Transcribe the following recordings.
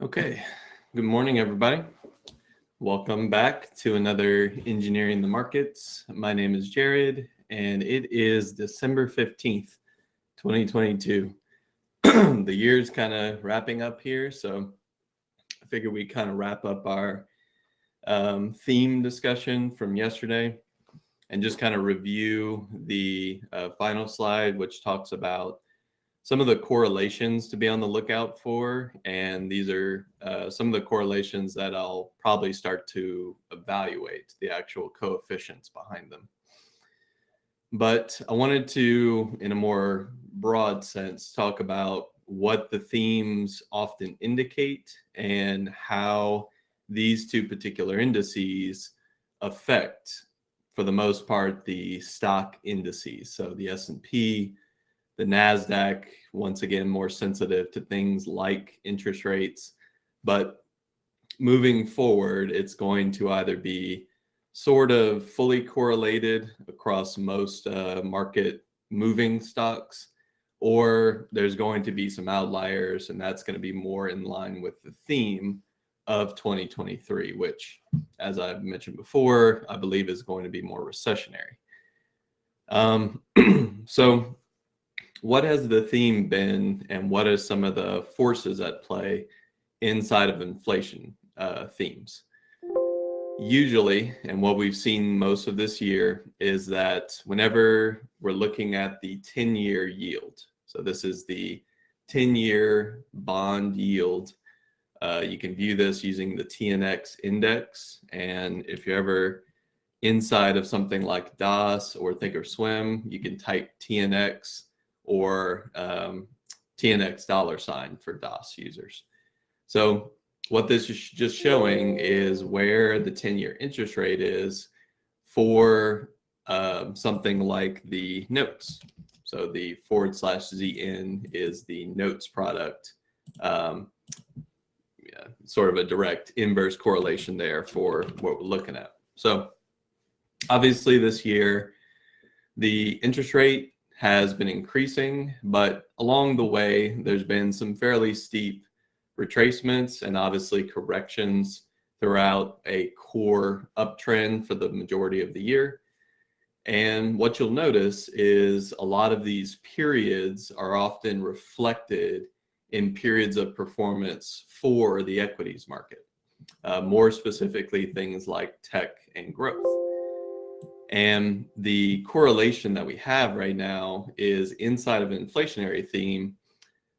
Okay, good morning, everybody. Welcome back to another Engineering the Markets. My name is Jared, and it is December 15th, 2022. The year's kind of wrapping up here, so I figure we kind of wrap up our theme discussion from yesterday and just kind of review the final slide, which talks about some of the correlations to be on the lookout for. And these are some of the correlations that I'll probably start to evaluate the actual coefficients behind them. But I wanted to, in a more broad sense, talk about what the themes often indicate and how these two particular indices affect, for the most part, the stock indices. So the S&P, the NASDAQ, once again, more sensitive to things like interest rates. But moving forward, it's going to either be sort of fully correlated across most market moving stocks, or there's going to be some outliers, and that's going to be more in line with the theme of 2023, which, as I've mentioned before, I believe is going to be more recessionary. So what has the theme been, and what are some of the forces at play inside of inflation themes? Usually, and what we've seen most of this year, is that whenever we're looking at the 10-year yield, so this is the 10-year bond yield, you can view this using the TNX index. And if you're ever inside of something like DOS or Thinkorswim, you can type TNX or TNX $ for DOS users. So what this is just showing is where the 10-year interest rate is for something like the notes. So the /ZN is the notes product. Sort of a direct inverse correlation there for what we're looking at. So obviously this year, the interest rate has been increasing, but along the way, there's been some fairly steep retracements and obviously corrections throughout a core uptrend for the majority of the year. And what you'll notice is a lot of these periods are often reflected in periods of performance for the equities market, more specifically things like tech and growth. And the correlation that we have right now is inside of an inflationary theme,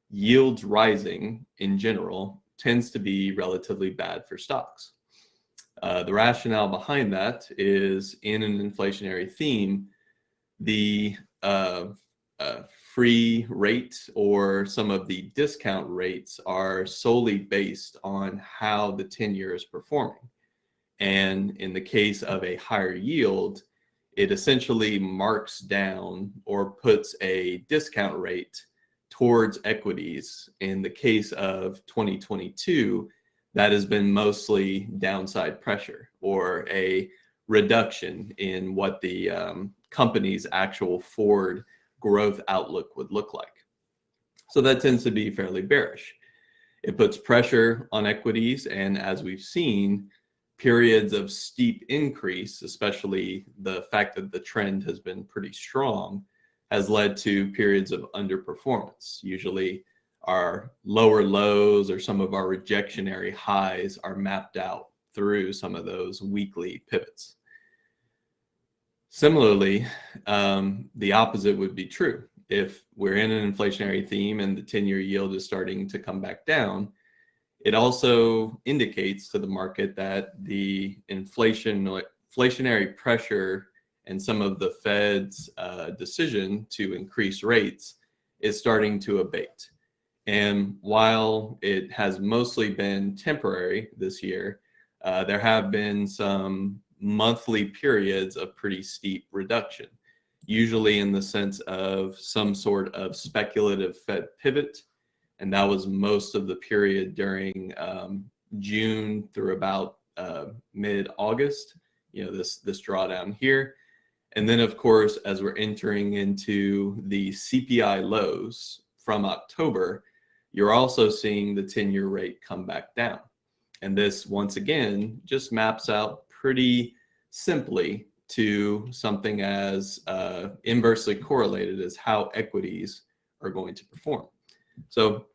yields rising in general tends to be relatively bad for stocks. The rationale behind that is, in an inflationary theme, the free rate or some of the discount rates are solely based on how the 10-year is performing. And in the case of a higher yield, it essentially marks down or puts a discount rate towards equities. In the case of 2022, that has been mostly downside pressure or a reduction in what the company's actual forward growth outlook would look like. So that tends to be fairly bearish. It puts pressure on equities, and as we've seen, periods of steep increase, especially the fact that the trend has been pretty strong, has led to periods of underperformance. Usually our lower lows or some of our rejectionary highs are mapped out through some of those weekly pivots. Similarly, the opposite would be true. If we're in an inflationary theme and the 10-year yield is starting to come back down, it also indicates to the market that the inflationary pressure and some of the Fed's decision to increase rates is starting to abate. And while it has mostly been temporary this year, there have been some monthly periods of pretty steep reduction, usually in the sense of some sort of speculative Fed pivot. And that was most of the period during June through about mid-August, this drawdown here. And then, of course, as we're entering into the CPI lows from October, you're also seeing the 10-year rate come back down. And this, once again, just maps out pretty simply to something as inversely correlated as how equities are going to perform. So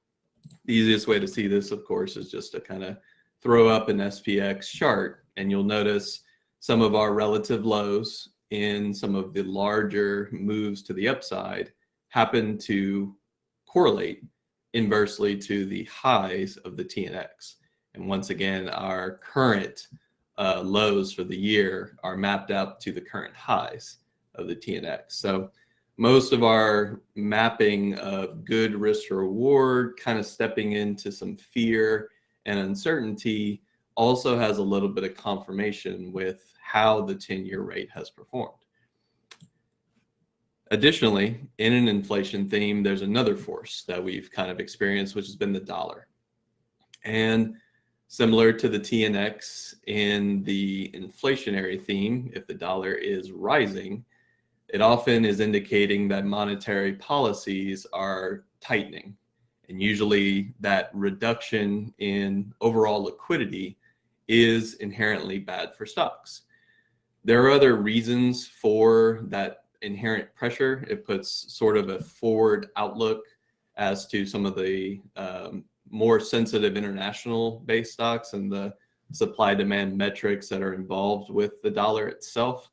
the easiest way to see this, of course, is just to kind of throw up an SPX chart, and you'll notice some of our relative lows in some of the larger moves to the upside happen to correlate inversely to the highs of the TNX. And once again, our current lows for the year are mapped out to the current highs of the TNX. So most of our mapping of good risk to reward, kind of stepping into some fear and uncertainty, also has a little bit of confirmation with how the 10-year rate has performed. Additionally, in an inflation theme, there's another force that we've kind of experienced, which has been the dollar. And similar to the TNX in the inflationary theme, if the dollar is rising, it often is indicating that monetary policies are tightening. And usually that reduction in overall liquidity is inherently bad for stocks. There are other reasons for that inherent pressure. It puts sort of a forward outlook as to some of the more sensitive international based stocks and the supply demand metrics that are involved with the dollar itself.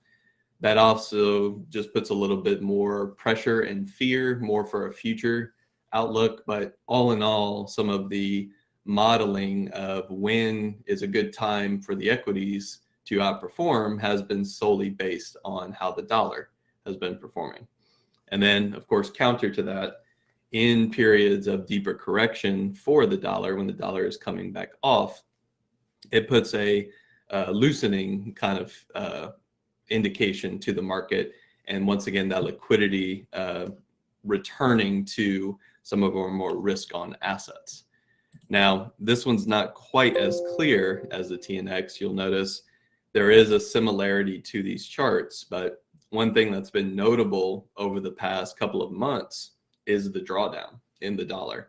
That also just puts a little bit more pressure and fear, more for a future outlook. But all in all, some of the modeling of when is a good time for the equities to outperform has been solely based on how the dollar has been performing. And then, of course, counter to that, in periods of deeper correction for the dollar, when the dollar is coming back off, it puts a loosening kind of indication to the market. And once again, that liquidity returning to some of our more risk on assets. Now, this one's not quite as clear as the TNX. You'll notice there is a similarity to these charts, but one thing that's been notable over the past couple of months is the drawdown in the dollar.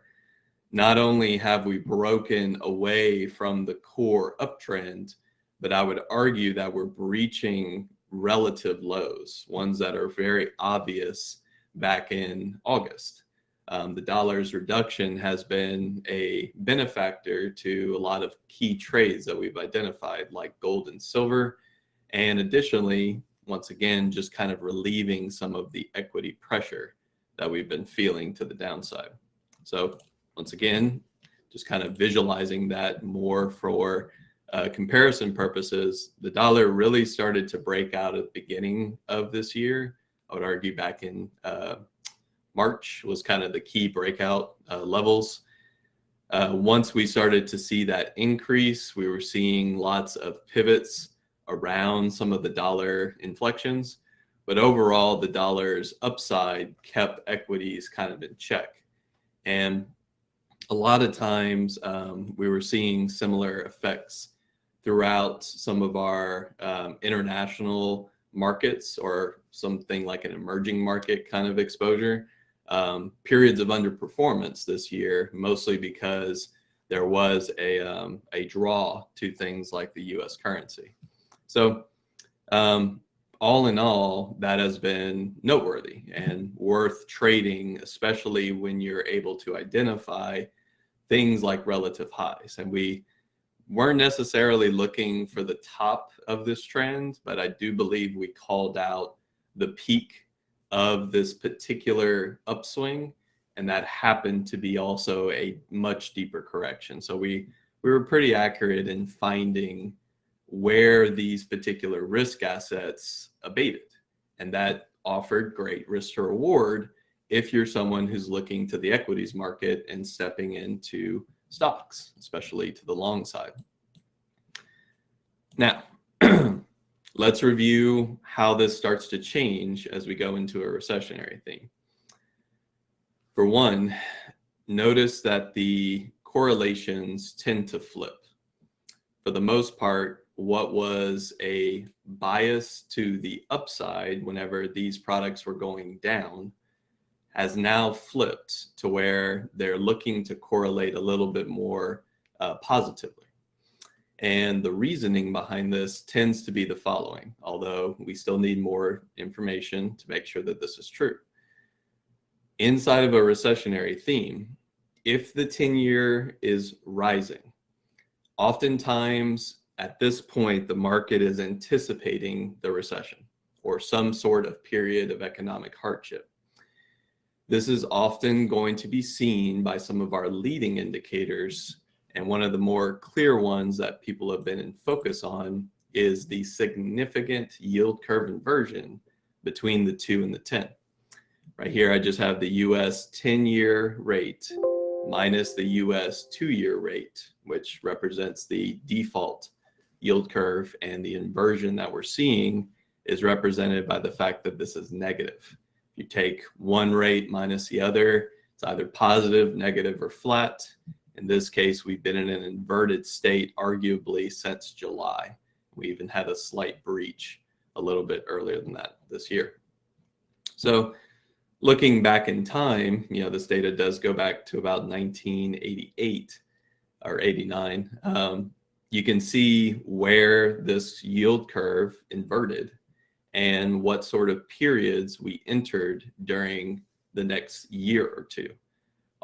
Not only have we broken away from the core uptrend, but I would argue that we're breaching relative lows, ones that are very obvious back in August. The dollar's reduction has been a benefactor to a lot of key trades that we've identified, like gold and silver, and additionally, once again, just kind of relieving some of the equity pressure that we've been feeling to the downside. So once again, just kind of visualizing that more for comparison purposes, the dollar really started to break out at the beginning of this year. I would argue back in March was kind of the key breakout levels. Once we started to see that increase, we were seeing lots of pivots around some of the dollar inflections, but overall the dollar's upside kept equities kind of in check. And a lot of times we were seeing similar effects throughout some of our international markets, or something like an emerging market kind of exposure. Periods of underperformance this year, mostly because there was a draw to things like the US currency. So all in all, that has been noteworthy and worth trading, especially when you're able to identify things like relative highs. And we weren't necessarily looking for the top of this trend, but I do believe we called out the peak of this particular upswing, and that happened to be also a much deeper correction. So we were pretty accurate in finding where these particular risk assets abated, and that offered great risk to reward if you're someone who's looking to the equities market and stepping into stocks, especially to the long side. Now, let's review how this starts to change as we go into a recessionary theme. For one, notice that the correlations tend to flip. For the most part, what was a bias to the upside whenever these products were going down has now flipped to where they're looking to correlate a little bit more positively. And the reasoning behind this tends to be the following, although we still need more information to make sure that this is true. Inside of a recessionary theme, if the 10-year is rising, oftentimes at this point, the market is anticipating the recession or some sort of period of economic hardship. This is often going to be seen by some of our leading indicators, and one of the more clear ones that people have been in focus on is the significant yield curve inversion between the 2 and the 10. Right here, I just have the US 10-year rate minus the US 2-year rate, which represents the default yield curve, and the inversion that we're seeing is represented by the fact that this is negative. You take one rate minus the other, it's either positive, negative, or flat. In this case, we've been in an inverted state arguably since July. We even had a slight breach a little bit earlier than that this year. So looking back in time, this data does go back to about 1988 or 89. You can see where this yield curve inverted and what sort of periods we entered during the next year or two.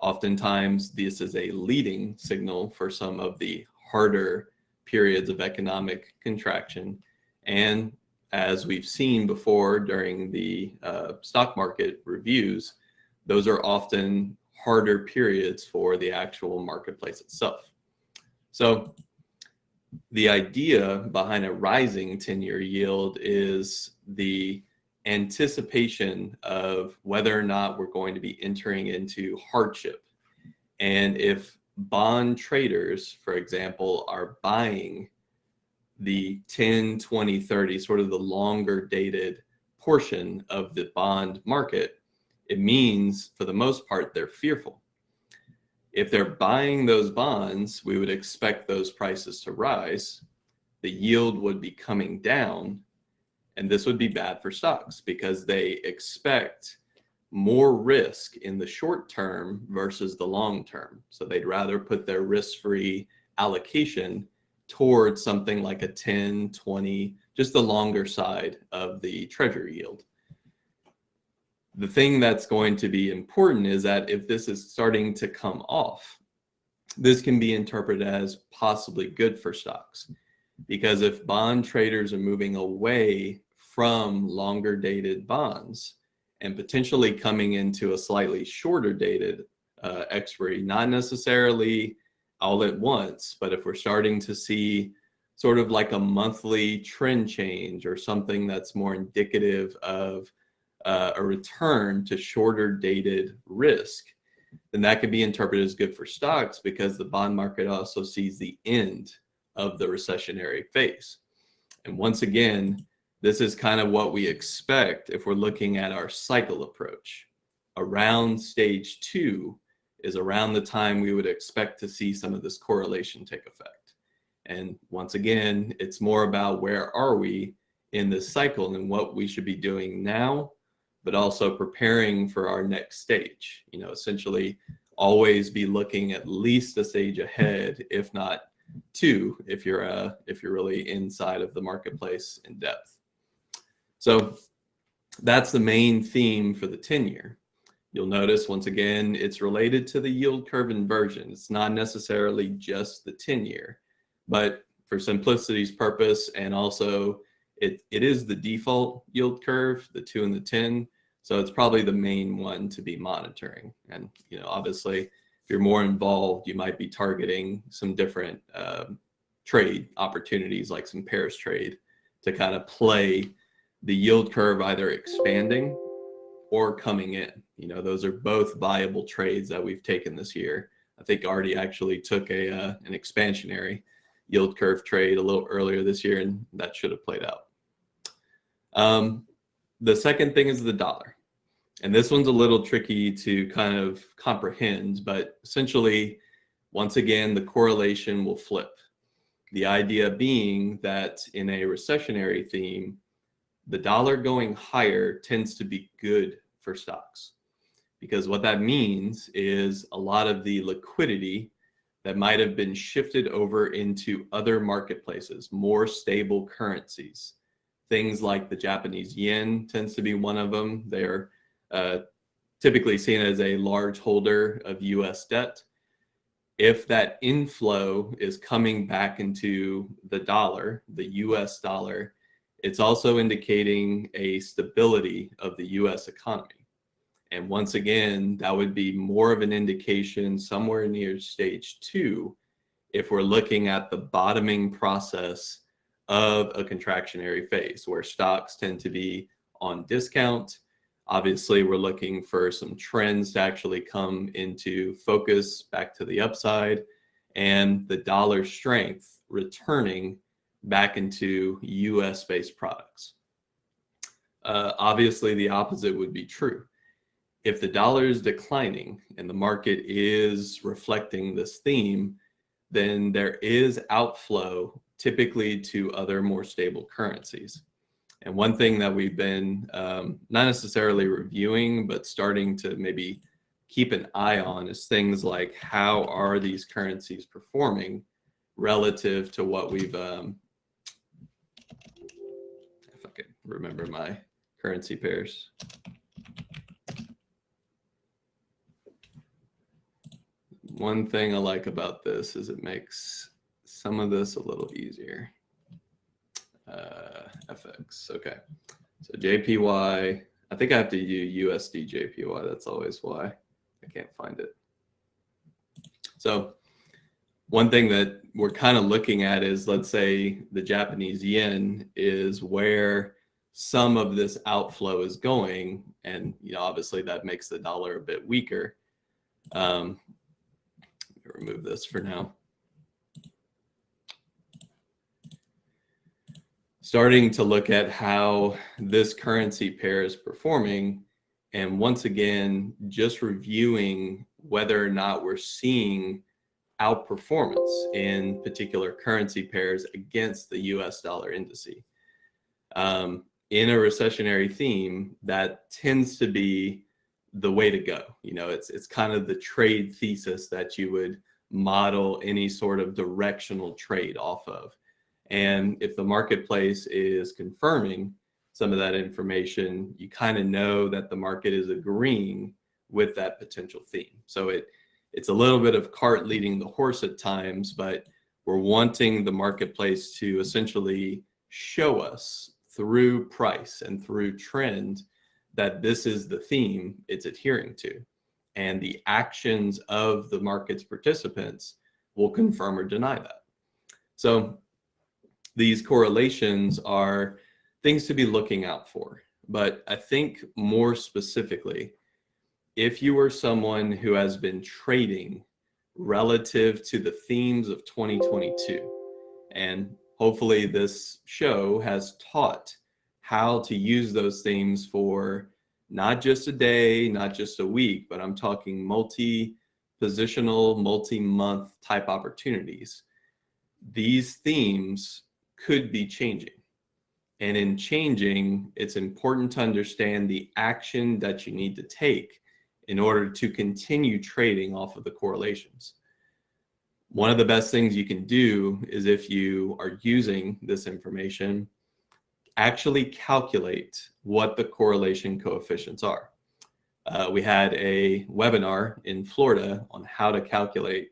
Oftentimes, this is a leading signal for some of the harder periods of economic contraction. And as we've seen before during the stock market reviews, those are often harder periods for the actual marketplace itself. So the idea behind a rising 10-year yield is the anticipation of whether or not we're going to be entering into hardship. And if bond traders, for example, are buying the 10, 20, 30, sort of the longer dated portion of the bond market, it means for the most part, they're fearful. If they're buying those bonds, we would expect those prices to rise. The yield would be coming down, and this would be bad for stocks because they expect more risk in the short term versus the long term. So they'd rather put their risk-free allocation towards something like a 10, 20, just the longer side of the treasury yield. The thing that's going to be important is that if this is starting to come off, this can be interpreted as possibly good for stocks. Because if bond traders are moving away from longer dated bonds and potentially coming into a slightly shorter dated expiry, not necessarily all at once, but if we're starting to see sort of like a monthly trend change or something that's more indicative of a return to shorter dated risk, then that could be interpreted as good for stocks because the bond market also sees the end of the recessionary phase. And once again, this is kind of what we expect if we're looking at our cycle approach. Around stage 2 is around the time we would expect to see some of this correlation take effect. And once again, it's more about where are we in this cycle and what we should be doing now, but also preparing for our next stage. Essentially always be looking at least a stage ahead, if not 2, if you're really inside of the marketplace in depth. So that's the main theme for the 10-year. You'll notice once again, it's related to the yield curve inversion. It's not necessarily just the 10-year, but for simplicity's purpose, and also it is the default yield curve, the 2 and the 10. So it's probably the main one to be monitoring. And obviously, if you're more involved, you might be targeting some different trade opportunities, like some pairs trade, to kind of play the yield curve either expanding or coming in. Those are both viable trades that we've taken this year. I think Artie actually took an expansionary yield curve trade a little earlier this year, and that should have played out. The second thing is the dollar. And this one's a little tricky to kind of comprehend, but essentially, once again, the correlation will flip. The idea being that in a recessionary theme, the dollar going higher tends to be good for stocks. because what that means is a lot of the liquidity that might have been shifted over into other marketplaces, more stable currencies. Things like the Japanese yen tends to be one of them. They're typically seen as a large holder of US debt. If that inflow is coming back into the dollar, the US dollar, it's also indicating a stability of the US economy. And once again, that would be more of an indication somewhere near stage 2 if we're looking at the bottoming process of a contractionary phase where stocks tend to be on discount. Obviously, we're looking for some trends to actually come into focus back to the upside, and the dollar strength returning back into US-based products. Obviously, the opposite would be true. If the dollar is declining and the market is reflecting this theme, then there is outflow typically to other more stable currencies. And one thing that we've been not necessarily reviewing, but starting to maybe keep an eye on is things like how are these currencies performing relative to what we've, if I could remember my currency pairs. One thing I like about this is it makes some of this a little easier. FX, okay. So JPY, I think I have to do USD JPY. That's always why I can't find it. So one thing that we're kind of looking at is, let's say the Japanese yen is where some of this outflow is going. And, obviously that makes the dollar a bit weaker. Remove this for now. Starting to look at how this currency pair is performing, and once again, just reviewing whether or not we're seeing outperformance in particular currency pairs against the US dollar indice. In a recessionary theme, that tends to be the way to go. It's kind of the trade thesis that you would model any sort of directional trade off of. And if the marketplace is confirming some of that information, you kind of know that the market is agreeing with that potential theme. So it's a little bit of cart leading the horse at times, but we're wanting the marketplace to essentially show us through price and through trend that this is the theme it's adhering to. And the actions of the market's participants will confirm or deny that. So these correlations are things to be looking out for. But I think more specifically, if you are someone who has been trading relative to the themes of 2022, and hopefully this show has taught how to use those themes for not just a day, not just a week, but I'm talking multi-positional, multi-month type opportunities. These themes could be changing. And in changing, it's important to understand the action that you need to take in order to continue trading off of the correlations. One of the best things you can do is, if you are using this information, actually calculate what the correlation coefficients are. We had a webinar in Florida on how to calculate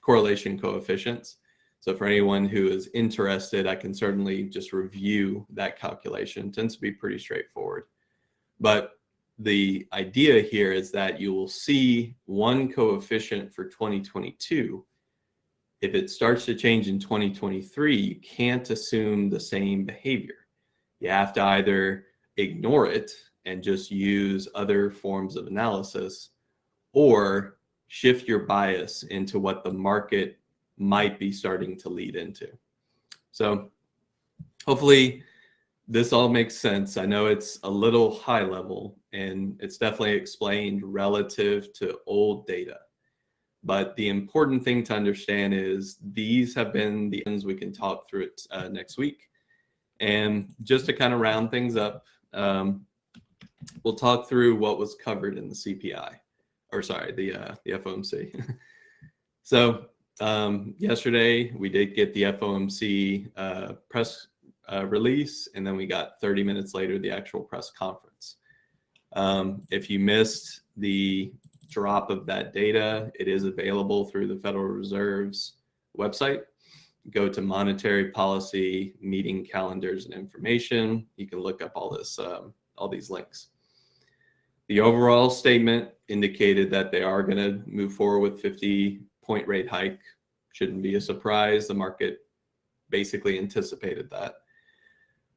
correlation coefficients. So for anyone who is interested, I can certainly just review that calculation. It tends to be pretty straightforward. But the idea here is that you will see one coefficient for 2022. If it starts to change in 2023, you can't assume the same behavior. You have to either ignore it and just use other forms of analysis, or shift your bias into what the market might be starting to lead into. So hopefully this all makes sense. I know it's a little high level, and it's definitely explained relative to old data. But the important thing to understand is these have been the ends. We can talk through it next week. And just to kind of round things up, we'll talk through what was covered in the CPI, or sorry, the FOMC. So yesterday we did get the FOMC press release, and then we got 30 minutes later the actual press conference. If you missed the drop of that data, it is available through the Federal Reserve's website. Go to monetary policy, meeting calendars and information. You can look up all this, all these links. The overall statement indicated that they are going to move forward with 50-point rate hike. Shouldn't be a surprise. The market basically anticipated that.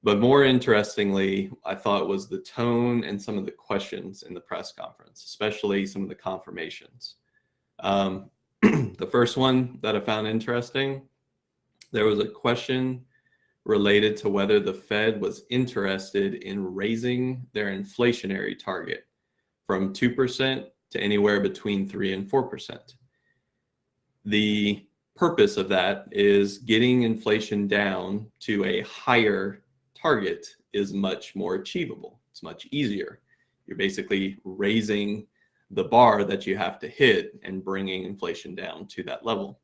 But more interestingly, I thought was the tone and some of the questions in the press conference, especially some of the confirmations. The first one that I found interesting, there was a question related to whether the Fed was interested in raising their inflationary target from 2% to anywhere between 3 and 4%. The purpose of that is getting inflation down to a higher target is much more achievable. It's much easier. You're basically raising the bar that you have to hit and bringing inflation down to that level.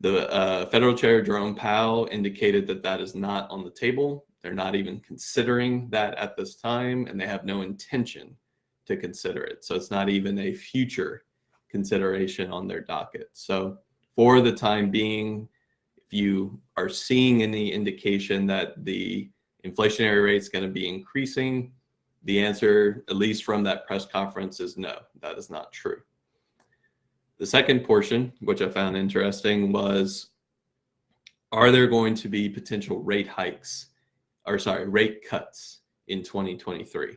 The Federal Chair Jerome Powell indicated that that is not on the table. They're not even considering that at this time, and they have no intention to consider it. So it's not even a future consideration on their docket. So for the time being, if you are seeing any indication that the inflationary rate is going to be increasing, the answer, at least from that press conference, is no, that is not true. The second portion, which I found interesting, was, are there going to be potential rate hikes, or sorry, rate cuts in 2023?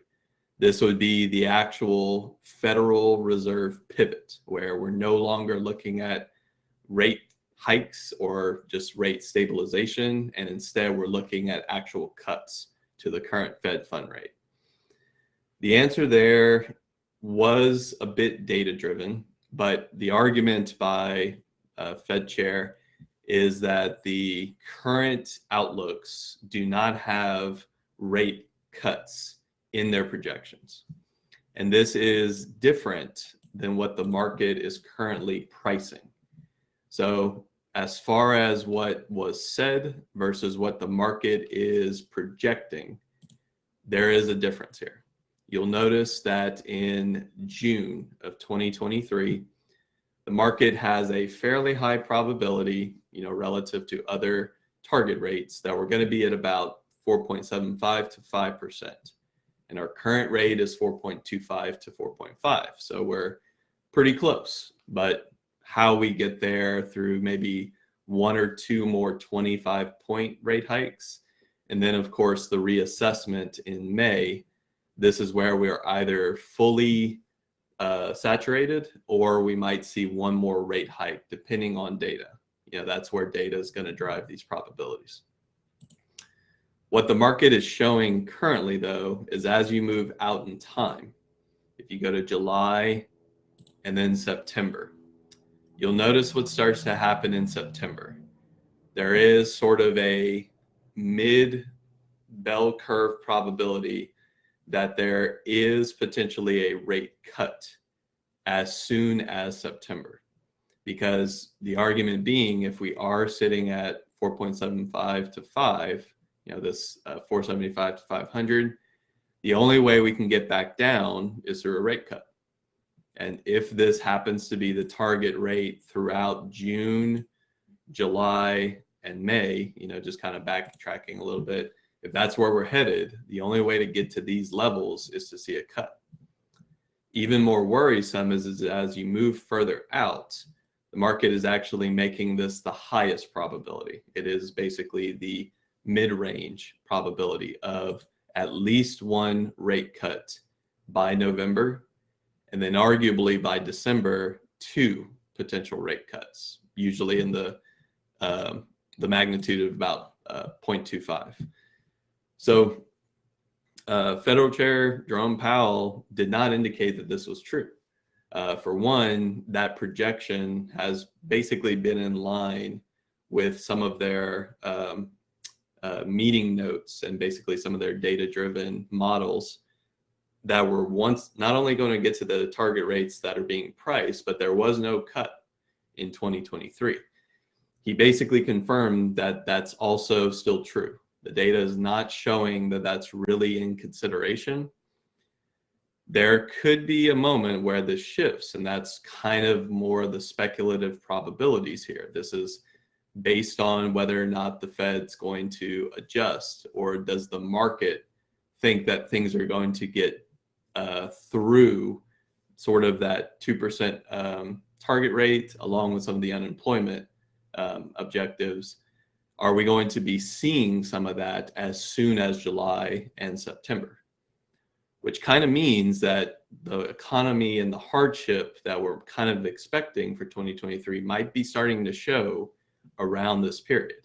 This would be the actual Federal Reserve pivot, where we're no longer looking at rate hikes or just rate stabilization, and instead we're looking at actual cuts to the current Fed fund rate. The answer there was a bit data driven, but the argument by Fed Chair is that the current outlooks do not have rate cuts in their projections. And this is different than what the market is currently pricing. So as far as what was said versus what the market is projecting, there is a difference here. You'll notice that in June of 2023, the market has a fairly high probability, relative to other target rates, that we're going to be at about 4.75 to 5%. And our current rate is 4.25 to 4.5. So we're pretty close. But how we get there through maybe one or two more 25-point rate hikes, and then, of course, the reassessment in May, this is where we're either fully saturated, or we might see one more rate hike depending on data. That's where data is going to drive these probabilities. What the market is showing currently, though, is as you move out in time, if you go to July and then September, you'll notice what starts to happen in September. There is sort of a mid bell curve probability that there is potentially a rate cut as soon as September. Because the argument being, if we are sitting at 4.75 to 5, this 475 to 500, the only way we can get back down is through a rate cut. And if this happens to be the target rate throughout June, July, and May, just kind of backtracking a little bit, if that's where we're headed, the only way to get to these levels is to see a cut. Even more worrisome is as you move further out, the market is actually making this the highest probability. It is basically the mid-range probability of at least one rate cut by November, and then arguably by December, 2 potential rate cuts, usually in the magnitude of about 0.25. So Federal Chair Jerome Powell did not indicate that this was true. For one, that projection has basically been in line with some of their meeting notes and basically some of their data-driven models that were once not only going to get to the target rates that are being priced, but there was no cut in 2023. He basically confirmed that that's also still true. The data is not showing that that's really in consideration. There could be a moment where this shifts, and that's kind of more the speculative probabilities here. This is based on whether or not the Fed's going to adjust, or does the market think that things are going to get through sort of that 2% target rate, along with some of the unemployment objectives. Are we going to be seeing some of that as soon as July and September? Which kind of means that the economy and the hardship that we're kind of expecting for 2023 might be starting to show around this period.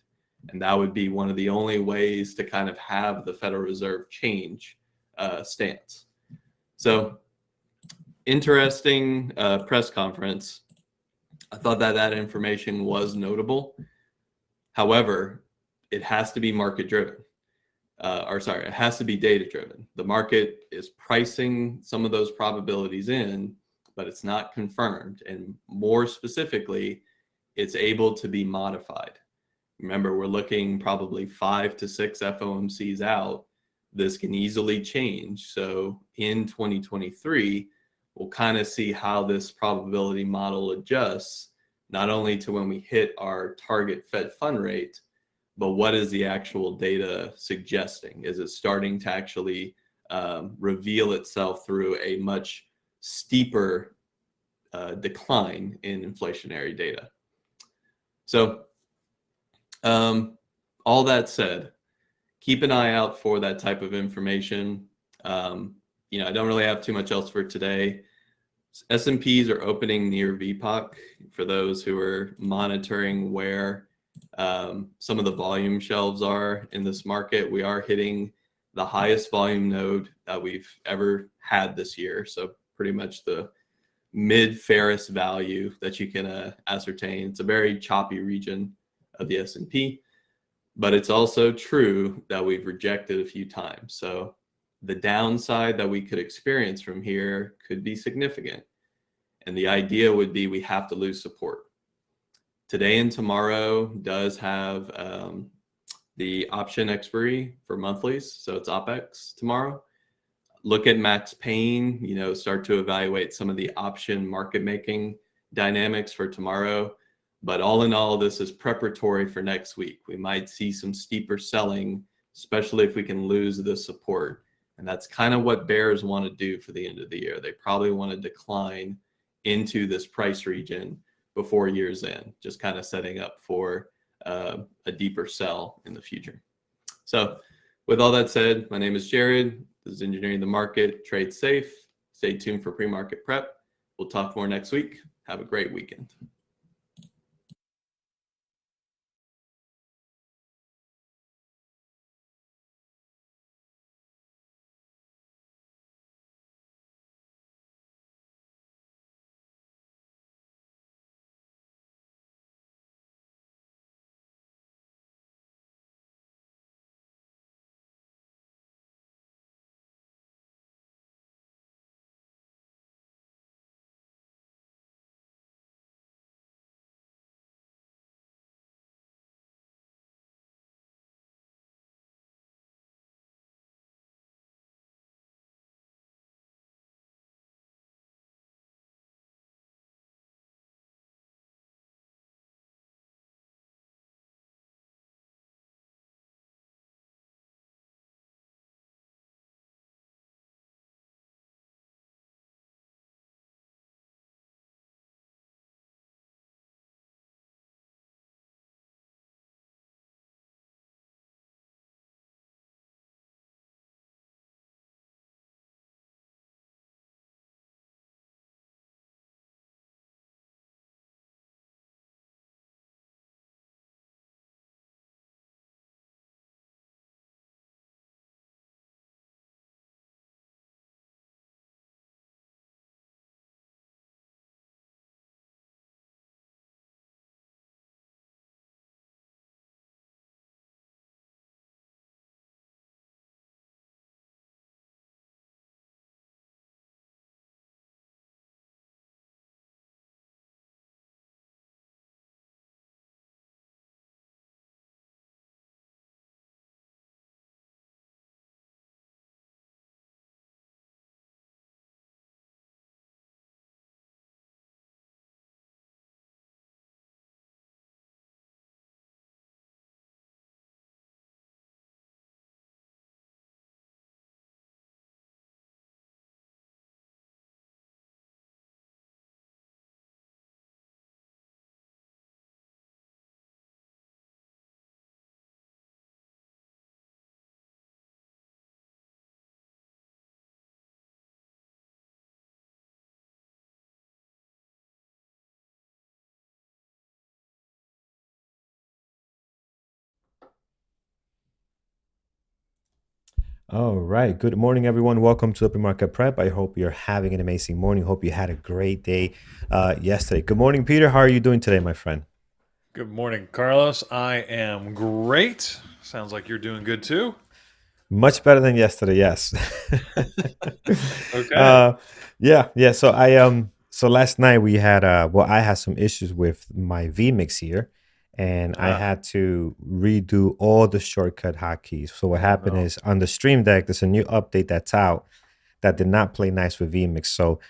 And that would be one of the only ways to kind of have the Federal Reserve change stance. So interesting press conference. I thought that that information was notable. However, it has to be market driven. It has to be data driven. The market is pricing some of those probabilities in, but it's not confirmed. And more specifically, it's able to be modified. Remember, we're looking probably 5 to 6 FOMCs out. This can easily change. So in 2023, we'll kind of see how this probability model adjusts, not only to when we hit our target Fed fund rate, but what is the actual data suggesting? Is it starting to actually reveal itself through a much steeper decline in inflationary data? So all that said, keep an eye out for that type of information. I don't really have too much else for today. S&Ps are opening near VPOC for those who are monitoring where some of the volume shelves are in this market. We are hitting the highest volume node that we've ever had this year. So pretty much the mid Ferris value that you can ascertain. It's a very choppy region of the S&P, but it's also true that we've rejected a few times. So the downside that we could experience from here could be significant. And the idea would be we have to lose support. Today and tomorrow does have the option expiry for monthlies. So it's OPEX tomorrow. Look at max pain, start to evaluate some of the option market making dynamics for tomorrow. But all in all, this is preparatory for next week. We might see some steeper selling, especially if we can lose the support. And that's kind of what bears want to do for the end of the year. They probably want to decline into this price region before year's end, just kind of setting up for a deeper sell in the future. So with all that said, my name is Jared. This is Engineering the Market. Trade safe. Stay tuned for pre-market prep. We'll talk more next week. Have a great weekend. All right. Good morning, everyone. Welcome to the PreMarket Prep. I hope you're having an amazing morning. Hope you had a great day yesterday. Good morning, Peter. How are you doing today, my friend? Good morning, Carlos. I am great. Sounds like you're doing good too. Much better than yesterday. Yes. Okay. uh, yeah. So last night we had I had some issues with my vmix here, and I Ah, had to redo all the shortcut hotkeys. So what oh happened no. is on the stream deck, there's a new update that's out that did not play nice with vmix. So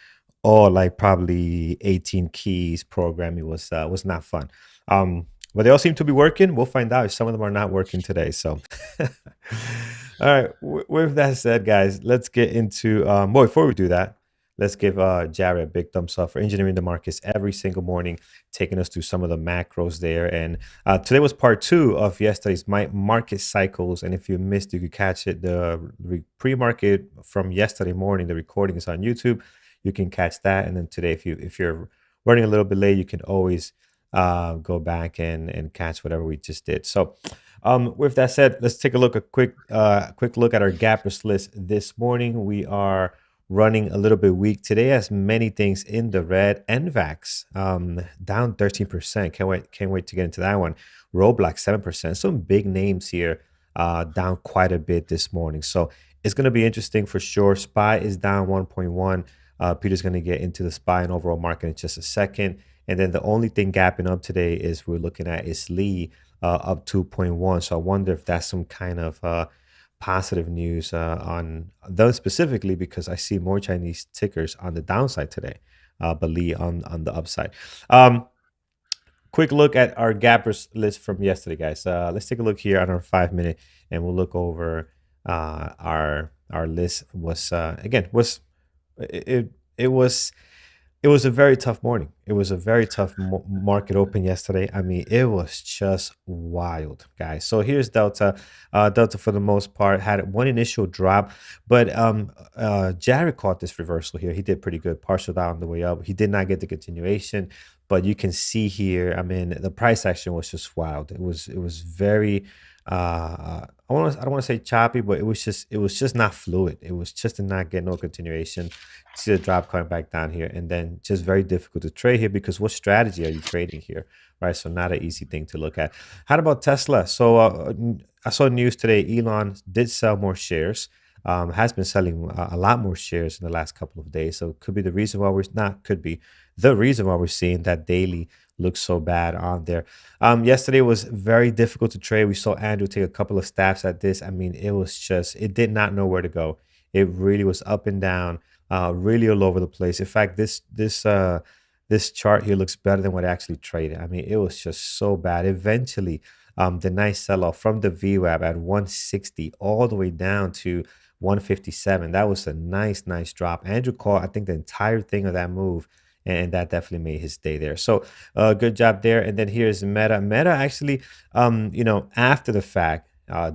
all like probably 18 keys programming was not fun. But they all seem to be working. We'll find out if some of them are not working today. So, all right. With that said, guys, let's get into. Well, before we do that, let's give Jared a big thumbs up for engineering the markets every single morning, taking us through some of the macros there. And today was part two of yesterday's market cycles. And if you missed, you could catch it. The pre-market from yesterday morning. The recording is on YouTube. You can catch that. And then today, if you're running a little bit late, you can always go back and catch whatever we just did. So, with that said, let's take a quick look at our gappers list this morning. We are running a little bit weak today, as many things in the red. NVAX down 13%. Can't wait to get into that one. Roblox 7%. Some big names here down quite a bit this morning. So it's going to be interesting for sure. SPY is down 1.1. Peter's going to get into the SPY and overall market in just a second. And then the only thing gapping up today is we're looking at is Lee up 2.1. So I wonder if that's some kind of positive news on those specifically, because I see more Chinese tickers on the downside today, but Lee on the upside. Um, Quick look at our gappers list from yesterday, guys. Let's take a look here on our 5 minute, and we'll look over our list. Was it was it was a very tough morning. It was a very tough market open yesterday. I mean, it was just wild, guys. So here's Delta. Delta, for the most part, had one initial drop, but Jared caught this reversal here. He did pretty good, partial down on the way up. He did not get the continuation, but you can see here. I mean, the price action was just wild. It was very. I don't want to say choppy, but it was just not fluid. It was just to not get no continuation. See the drop coming back down here, and then just very difficult to trade here, because what strategy are you trading here, right? So not an easy thing to look at. How about Tesla? So I saw news today. Elon did sell more shares. Has been selling a lot more shares in the last couple of days. So could be the reason why we're not could be the reason why we're seeing that daily looks so bad on there. Yesterday was very difficult to trade. We saw Andrew take a couple of stabs at this. I mean, it did not know where to go. It really was up and down, really all over the place. In fact, this chart here looks better than what I actually traded. I mean, it was just so bad. Eventually, the nice sell off from the VWAP at 160 all the way down to 157. That was a nice drop. Andrew caught, I think, the entire thing of that move, and that definitely made his day there. So, good job there. And then here's Meta. Meta actually, after the fact,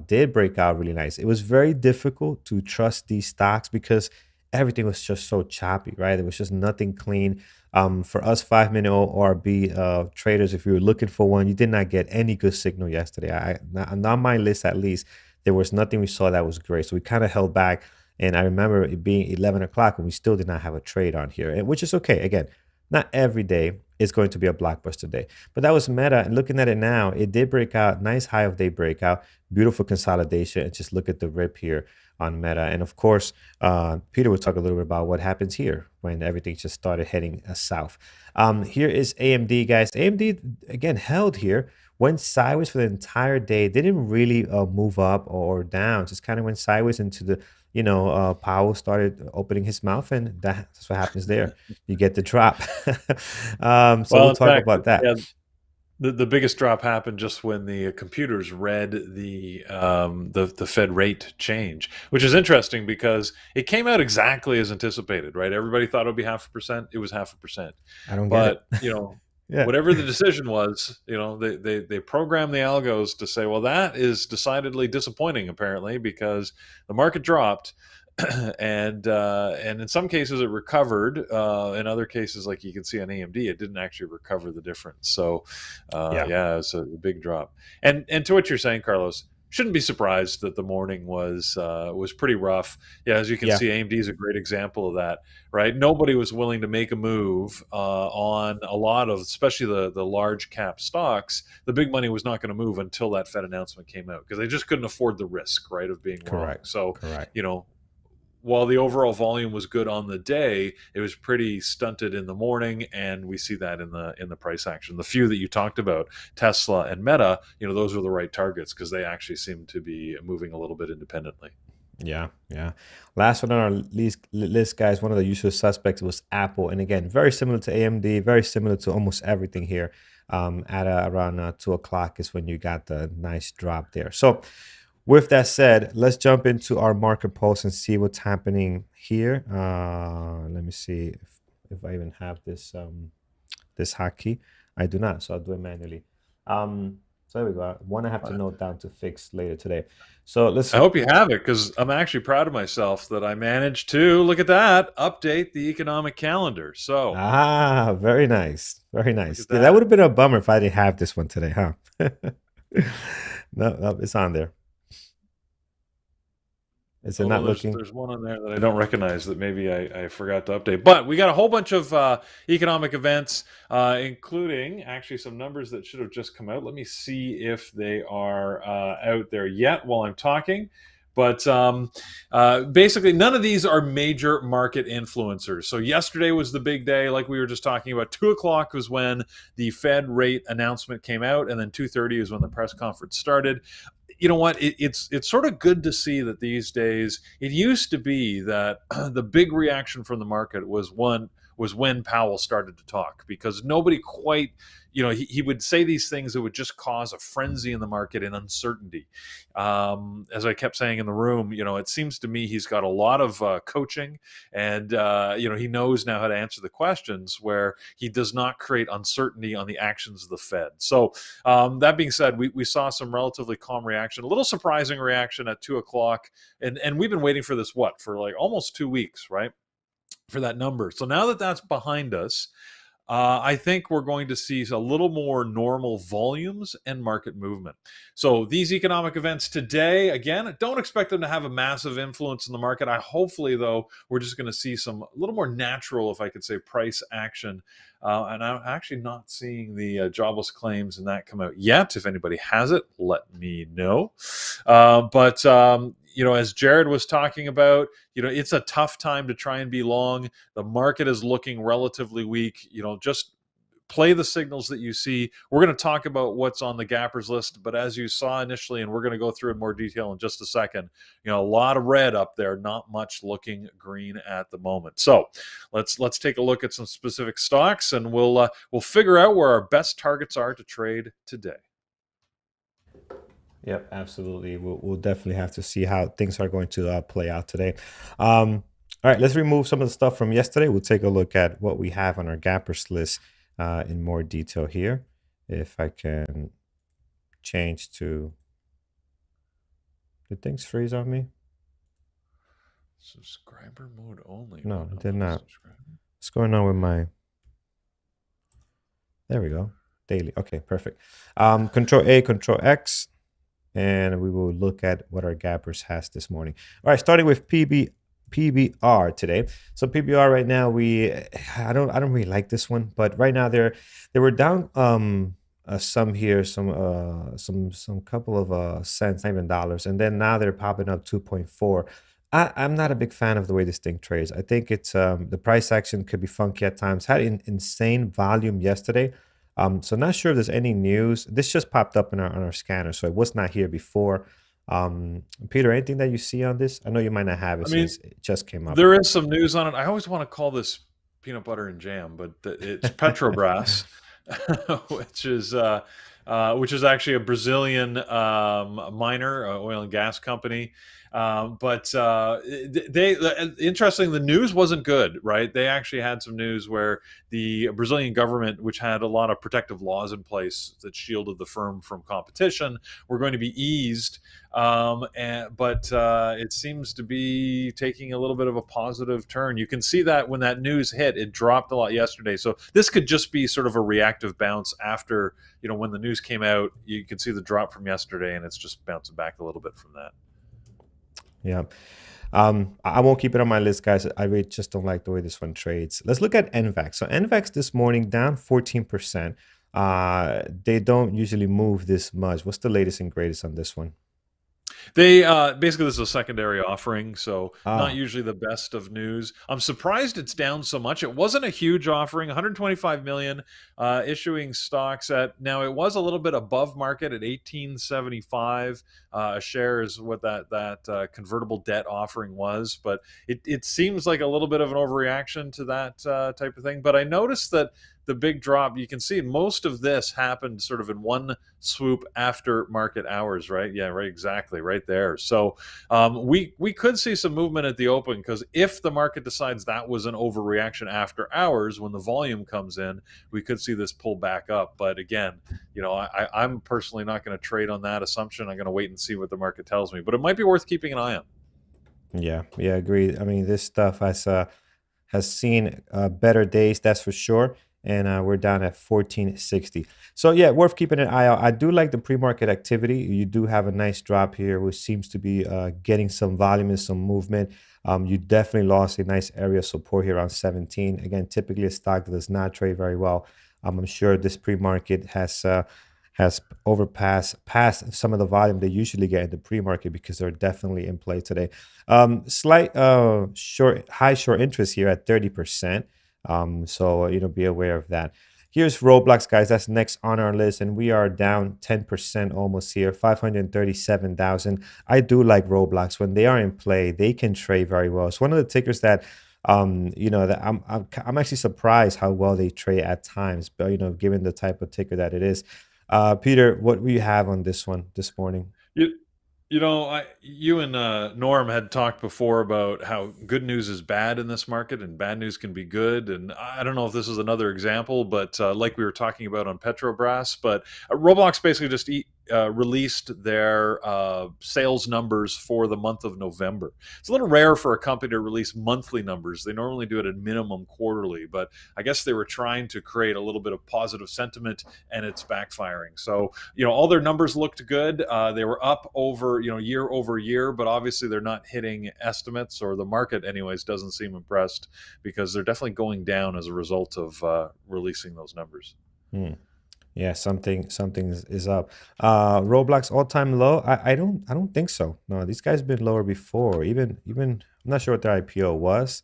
did break out really nice. It was very difficult to trust these stocks because everything was just so choppy, right? There was just nothing clean. For us 5 minute ORB traders, if you were looking for one, you did not get any good signal yesterday. Not on my list at least. There was nothing we saw that was great. So we kind of held back. And I remember it being 11 o'clock and we still did not have a trade on here, which is okay. Again, not every day is going to be a blockbuster day. But that was Meta. And looking at it now, it did break out. Nice high of day breakout. Beautiful consolidation. And just look at the rip here on Meta. And of course, Peter will talk a little bit about what happens here when everything just started heading south. Here is AMD, guys. AMD, again, held here. Went sideways for the entire day. Didn't really move up or down. Just kind of went sideways into Powell started opening his mouth, and that's what happens there. You get the drop. So Well, we'll in talk fact, about that. yeah, the biggest drop happened just when the computers read the Fed rate change, which is interesting because it came out exactly as anticipated, right? Everybody thought it would be 0.5%. It was 0.5%. I don't get it. But Yeah. whatever the decision was, they programmed the algos to say, well, that is decidedly disappointing, apparently, because the market dropped. And in some cases it recovered. In other cases, like you can see on AMD, it didn't actually recover the difference. So Yeah. yeah, it's a big drop. And to what you're saying, Carlos, shouldn't be surprised that the morning was pretty rough. Yeah, as you can Yeah, see, AMD is a great example of that, right? Nobody was willing to make a move on a lot of, especially the large cap stocks. The big money was not going to move until that Fed announcement came out because they just couldn't afford the risk, right, of being wrong. correct, So, correct. you know, while the overall volume was good on the day, it was pretty stunted in the morning, and we see that in the price action. The few that you talked about, Tesla and Meta, those are the right targets because they actually seem to be moving a little bit independently. Yeah, yeah. Last one on our list, guys. One of the usual suspects was Apple, and again, very similar to AMD, very similar to almost everything here. At around 2 o'clock is when you got the nice drop there. So, with that said, let's jump into our market pulse and see what's happening here. Let me see if I even have this hotkey. I do not, so I'll do it manually. So there we go. One I have to note down to fix later today. So let's. I hope you have it because I'm actually proud of myself that I managed to, look at that, update the economic calendar. So Very nice, very nice. at Yeah, that that. would have been a bummer if I didn't have this one today, huh? No, it's on there. Is it not Although looking? there's one on there that I don't recognize that maybe I forgot to update. But we got a whole bunch of economic events, including actually some numbers that should have just come out. Let me see if they are out there yet while I'm talking. But basically, none of these are major market influencers. So yesterday was the big day, like we were just talking about. 2 o'clock was when the Fed rate announcement came out, and then 2:30 is when the press conference started. You know what? It's sort of good to see that these days. It used to be that the big reaction from the market was when Powell started to talk, because nobody quite, he would say these things that would just cause a frenzy in the market and uncertainty. As I kept saying in the room, it seems to me he's got a lot of coaching, and he knows now how to answer the questions where he does not create uncertainty on the actions of the Fed. So that being said, we saw some relatively calm reaction, a little surprising reaction at 2 o'clock, and we've been waiting for this for like almost 2 weeks, right? For that number. So now that that's behind us, I think we're going to see a little more normal volumes and market movement. So these economic events today, again, don't expect them to have a massive influence in the market. Hopefully, though, we're just going to see some a little more natural, if I could say, price action. And I'm actually not seeing the jobless claims and that come out yet. If anybody has it, let me know. But as Jared was talking about, it's a tough time to try and be long. The market is looking relatively weak. Just play the signals that you see. We're going to talk about what's on the gappers list, but as you saw initially, and we're going to go through in more detail in just a second, a lot of red up there, not much looking green at the moment. So let's take a look at some specific stocks, and we'll figure out where our best targets are to trade today. Yep, absolutely. We'll definitely have to see how things are going to play out today. All right, let's remove some of the stuff from yesterday. We'll take a look at what we have on our gappers list in more detail here. If I can change to... Did things freeze on me? Subscriber mode only. No, it did not. What's going on with my... There we go. Daily. Okay, perfect. Control A, Control X. And we will look at what our gappers has this morning. All right, starting with PBR today. So PBR right now, I don't really like this one, but right now they were down some here, some couple of cents, not even dollars, and then now they're popping up 2.4. I'm not a big fan of the way this thing trades. I think it's the price action could be funky at times. Had insane volume yesterday. So not sure if there's any news. This just popped up on our scanner, so it was not here before. Peter, anything that you see on this? I know you might not have it since it just came up. There is some news on it. I always want to call this peanut butter and jam, but it's Petrobras, which is actually a Brazilian miner, oil and gas company. Interesting. The news wasn't good, right? They actually had some news where the Brazilian government, which had a lot of protective laws in place that shielded the firm from competition, were going to be eased. But it seems to be taking a little bit of a positive turn. You can see that when that news hit, it dropped a lot yesterday. So this could just be sort of a reactive bounce after, when the news came out. You can see the drop from yesterday, and it's just bouncing back a little bit from that. Yeah. I won't keep it on my list, guys. I really just don't like the way this one trades. Let's look at NVAX. So NVAX this morning down 14%. They don't usually move this much. What's the latest and greatest on this one? They basically, this is a secondary offering, so not Oh, usually the best of news. I'm surprised it's down so much. It wasn't a huge offering, 125 million issuing stocks at, now it was a little bit above market at 1875 a share is what that convertible debt offering was, but it seems like a little bit of an overreaction to that type of thing. But I noticed that the big drop, you can see most of this happened sort of in one swoop after market hours, right? Yeah, right, exactly, right there. So we could see some movement at the open, because if the market decides that was an overreaction after hours, when the volume comes in, we could see this pull back up. But again, I'm personally not going to trade on that assumption. I'm going to wait and see what the market tells me, but it might be worth keeping an eye on. yeah, agreed. I mean, this stuff has seen better days, that's for sure. And we're down at 1460. So yeah, worth keeping an eye out. I do like the pre-market activity. You do have a nice drop here, which seems to be getting some volume and some movement. You definitely lost a nice area of support here around 17. Again, typically a stock that does not trade very well. I'm sure this pre-market has passed some of the volume they usually get in the pre-market, because they're definitely in play today. Slight high short interest here at 30%. So be aware of that. Here's Roblox, guys. That's next on our list, and we are down 10% almost here, 537,000. I do like Roblox. When they are in play, they can trade very well. It's one of the tickers that that I'm actually surprised how well they trade at times, but given the type of ticker that it is. Peter, what do you have on this one this morning? You and Norm had talked before about how good news is bad in this market and bad news can be good. And I don't know if this is another example, but like we were talking about on Petrobras, but Roblox basically just released their sales numbers for the month of November. It's a little rare for a company to release monthly numbers. They normally do it at minimum quarterly, but I guess they were trying to create a little bit of positive sentiment, and it's backfiring. So, all their numbers looked good. They were up over, year over year, but obviously they're not hitting estimates, or the market anyways doesn't seem impressed, because they're definitely going down as a result of releasing those numbers. Yeah, something is up. Roblox all-time low. I don't think so. No, these guys been lower before. Even I'm not sure what their IPO was.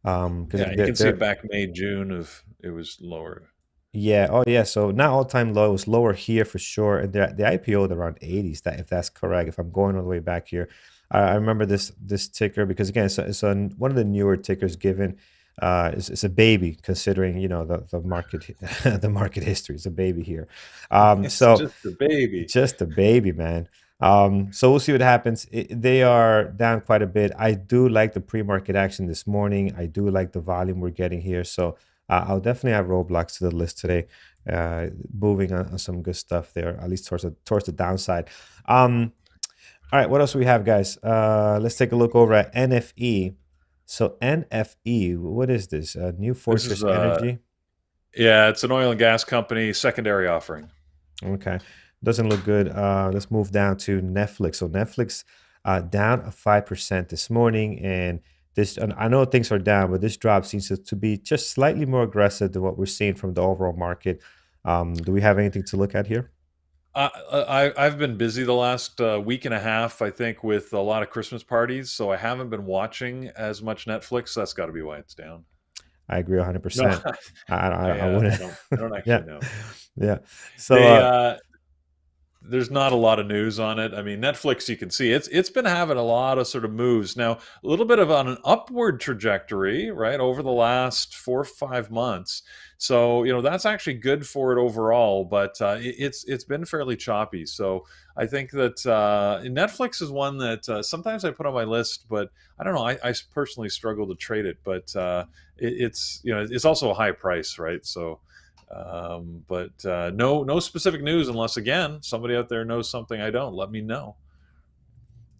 Because Yeah, you can see it back May, June it was lower. yeah, oh yeah. So not all-time low, it was lower here for sure. And the IPO around 80s, that if that's correct, if I'm going all the way back here. I remember this ticker because again, it's on one of the newer tickers given. It's a baby considering the market the market history. It's a baby here. It's So just a baby. just a baby, man. So we'll see what happens. They are down quite a bit. I do like the pre-market action this morning. I do like the volume we're getting here. So I'll definitely add Roblox to the list today. Moving on some good stuff there, at least towards the downside. All right, what else do we have, guys? Let's take a look over at NFE. So NFE, what is this? New Fortress Energy? Yeah, it's an oil and gas company, secondary offering. Okay, doesn't look good. Let's move down to Netflix. So Netflix down 5% this morning, and and I know things are down, but this drop seems to be just slightly more aggressive than what we're seeing from the overall market. Do we have anything to look at here? I've been busy the last week and a half, I think, with a lot of Christmas parties, so I haven't been watching as much Netflix. That's got to be why it's down. I agree No, 100%. I I wouldn't. don't Yeah, actually know. yeah. So They there's not a lot of news on it. I mean, Netflix, you can see it's been having a lot of sort of moves now, a little bit of on an upward trajectory, right, over the last 4 or 5 months. So that's actually good for it overall, but it's been fairly choppy. So I think that Netflix is one that sometimes I put on my list, but I don't know. I personally struggle to trade it, but it's also a high price, right? So. But no specific news unless again somebody out there knows something I don't. Let me know.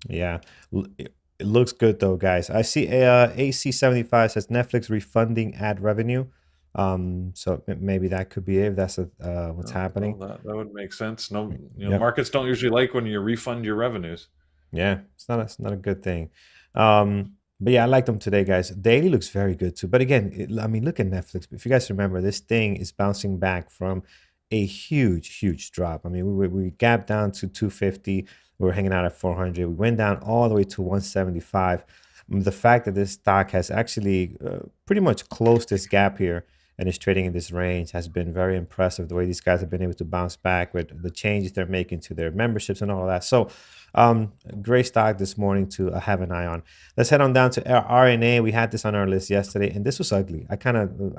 Yeah, it looks good though, guys. I see AC75 says Netflix refunding ad revenue. So maybe that could be it. If that's what's happening. Well, that would make sense. No, Yep. markets don't usually like when you refund your revenues. Yeah, it's not a good thing. But yeah, I like them today, guys. Daily looks very good too. But again, I mean, look at Netflix. If you guys remember, this thing is bouncing back from a huge drop. I mean, we gapped down to 250. We were hanging out at 400. We went down all the way to 175. The fact that this stock has actually pretty much closed this gap here and is trading in this range has been very impressive. The way these guys have been able to bounce back with the changes they're making to their memberships and all of that. So great stock this morning to have an eye on. Let's head on down to RNA. We had this on our list yesterday, and this was ugly. I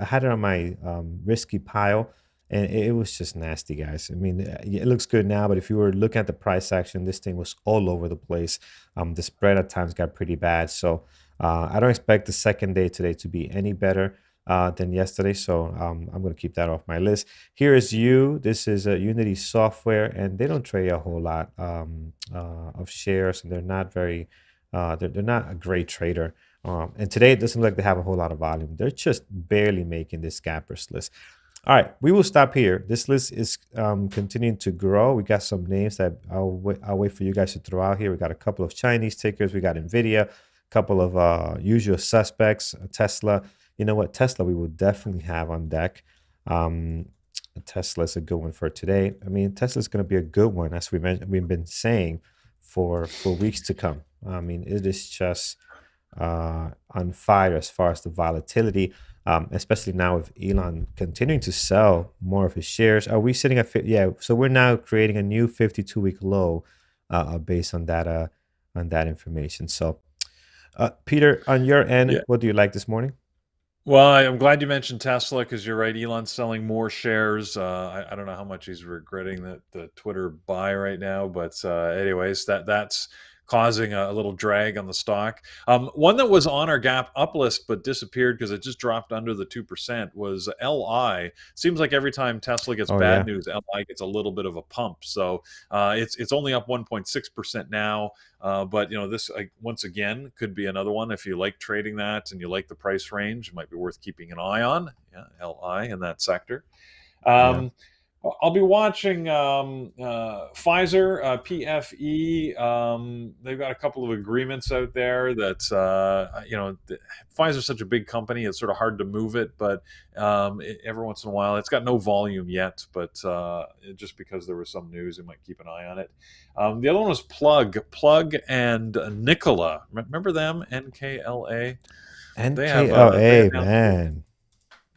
had it on my risky pile, and it was just nasty, guys. I mean, it looks good now, but if you were looking at the price action, this thing was all over the place. The spread at times got pretty bad. So I don't expect the second day today to be any better than yesterday. So I'm going to keep that off my list. Here is This is a Unity Software, and they don't trade a whole lot of shares, and they're not very, they're not a great trader. And today it doesn't look like they have a whole lot of volume. They're just barely making this gappers list. All right, we will stop here. This list is continuing to grow. We got some names that I'll wait for you guys to throw out here. We got a couple of Chinese tickers. We got NVIDIA, a couple of usual suspects, Tesla. You know what? Tesla, we will definitely have on deck. Tesla is a good one for today. I mean, Tesla is going to be a good one, as we've been saying for weeks to come. I mean, it is just on fire as far as the volatility, especially now with Elon continuing to sell more of his shares. Are we sitting at yeah? So we're now creating a new 52-week low based on that information. So, Peter, on your end, what do you like this morning? Well, I'm glad you mentioned Tesla because you're right. Elon's selling more shares. I don't know how much he's regretting the Twitter buy right now, but anyways, that's causing a little drag on the stock. One that was on our gap up list but disappeared because it just dropped under the 2% was LI. Seems like every time Tesla gets bad news, LI gets a little bit of a pump. So it's only up 1.6% now. But this once again could be another one. If you like trading that and you like the price range, it might be worth keeping an eye on. Yeah, LI in that sector. I'll be watching Pfizer, PFE. They've got a couple of agreements out there that, Pfizer's such a big company, it's sort of hard to move it, but every once in a while, it's got no volume yet, but just because there was some news, you might keep an eye on it. The other one was Plug and Nikola. Remember them? NKLA? NKLA, man.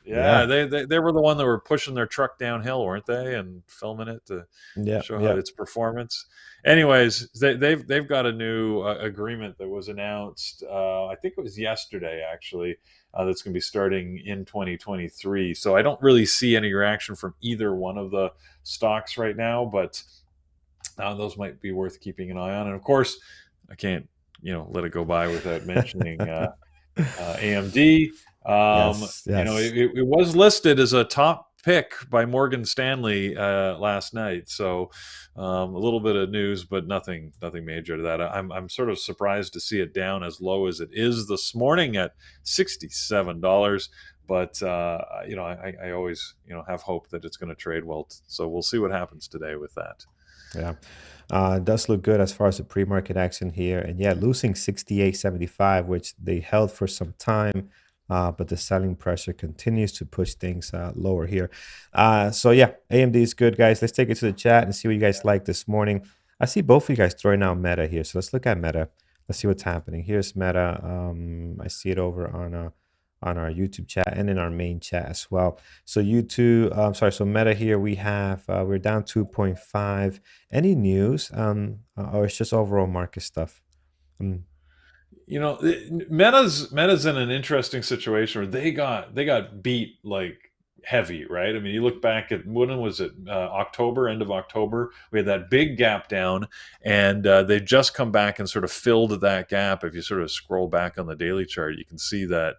Yeah, they were the one that were pushing their truck downhill, weren't they, and filming it to show how its performance. Anyways, they've got a new agreement that was announced. I think it was yesterday, actually. That's going to be starting in 2023. So I don't really see any reaction from either one of the stocks right now, but those might be worth keeping an eye on. And of course, I can't let it go by without mentioning AMD. It was listed as a top pick by Morgan Stanley last night. So a little bit of news, but nothing major to that. I'm sort of surprised to see it down as low as it is this morning at $67. But I always have hope that it's going to trade well. So we'll see what happens today with that. Yeah. It does look good as far as the pre-market action here. And losing 68.75, which they held for some time. But the selling pressure continues to push things lower here. AMD is good, guys. Let's take it to the chat and see what you guys like this morning. I see both of you guys throwing out Meta here. So let's look at Meta. Let's see what's happening. Here's Meta. I see it over on our YouTube chat and in our main chat as well. So YouTube, so Meta here we have we're down 2.5. Any news? Or it's just overall market stuff. You know, Meta's in an interesting situation where they got beat like heavy, right? I mean, you look back at when was it? October, end of October, we had that big gap down, and they've just come back and sort of filled that gap. If you sort of scroll back on the daily chart, you can see that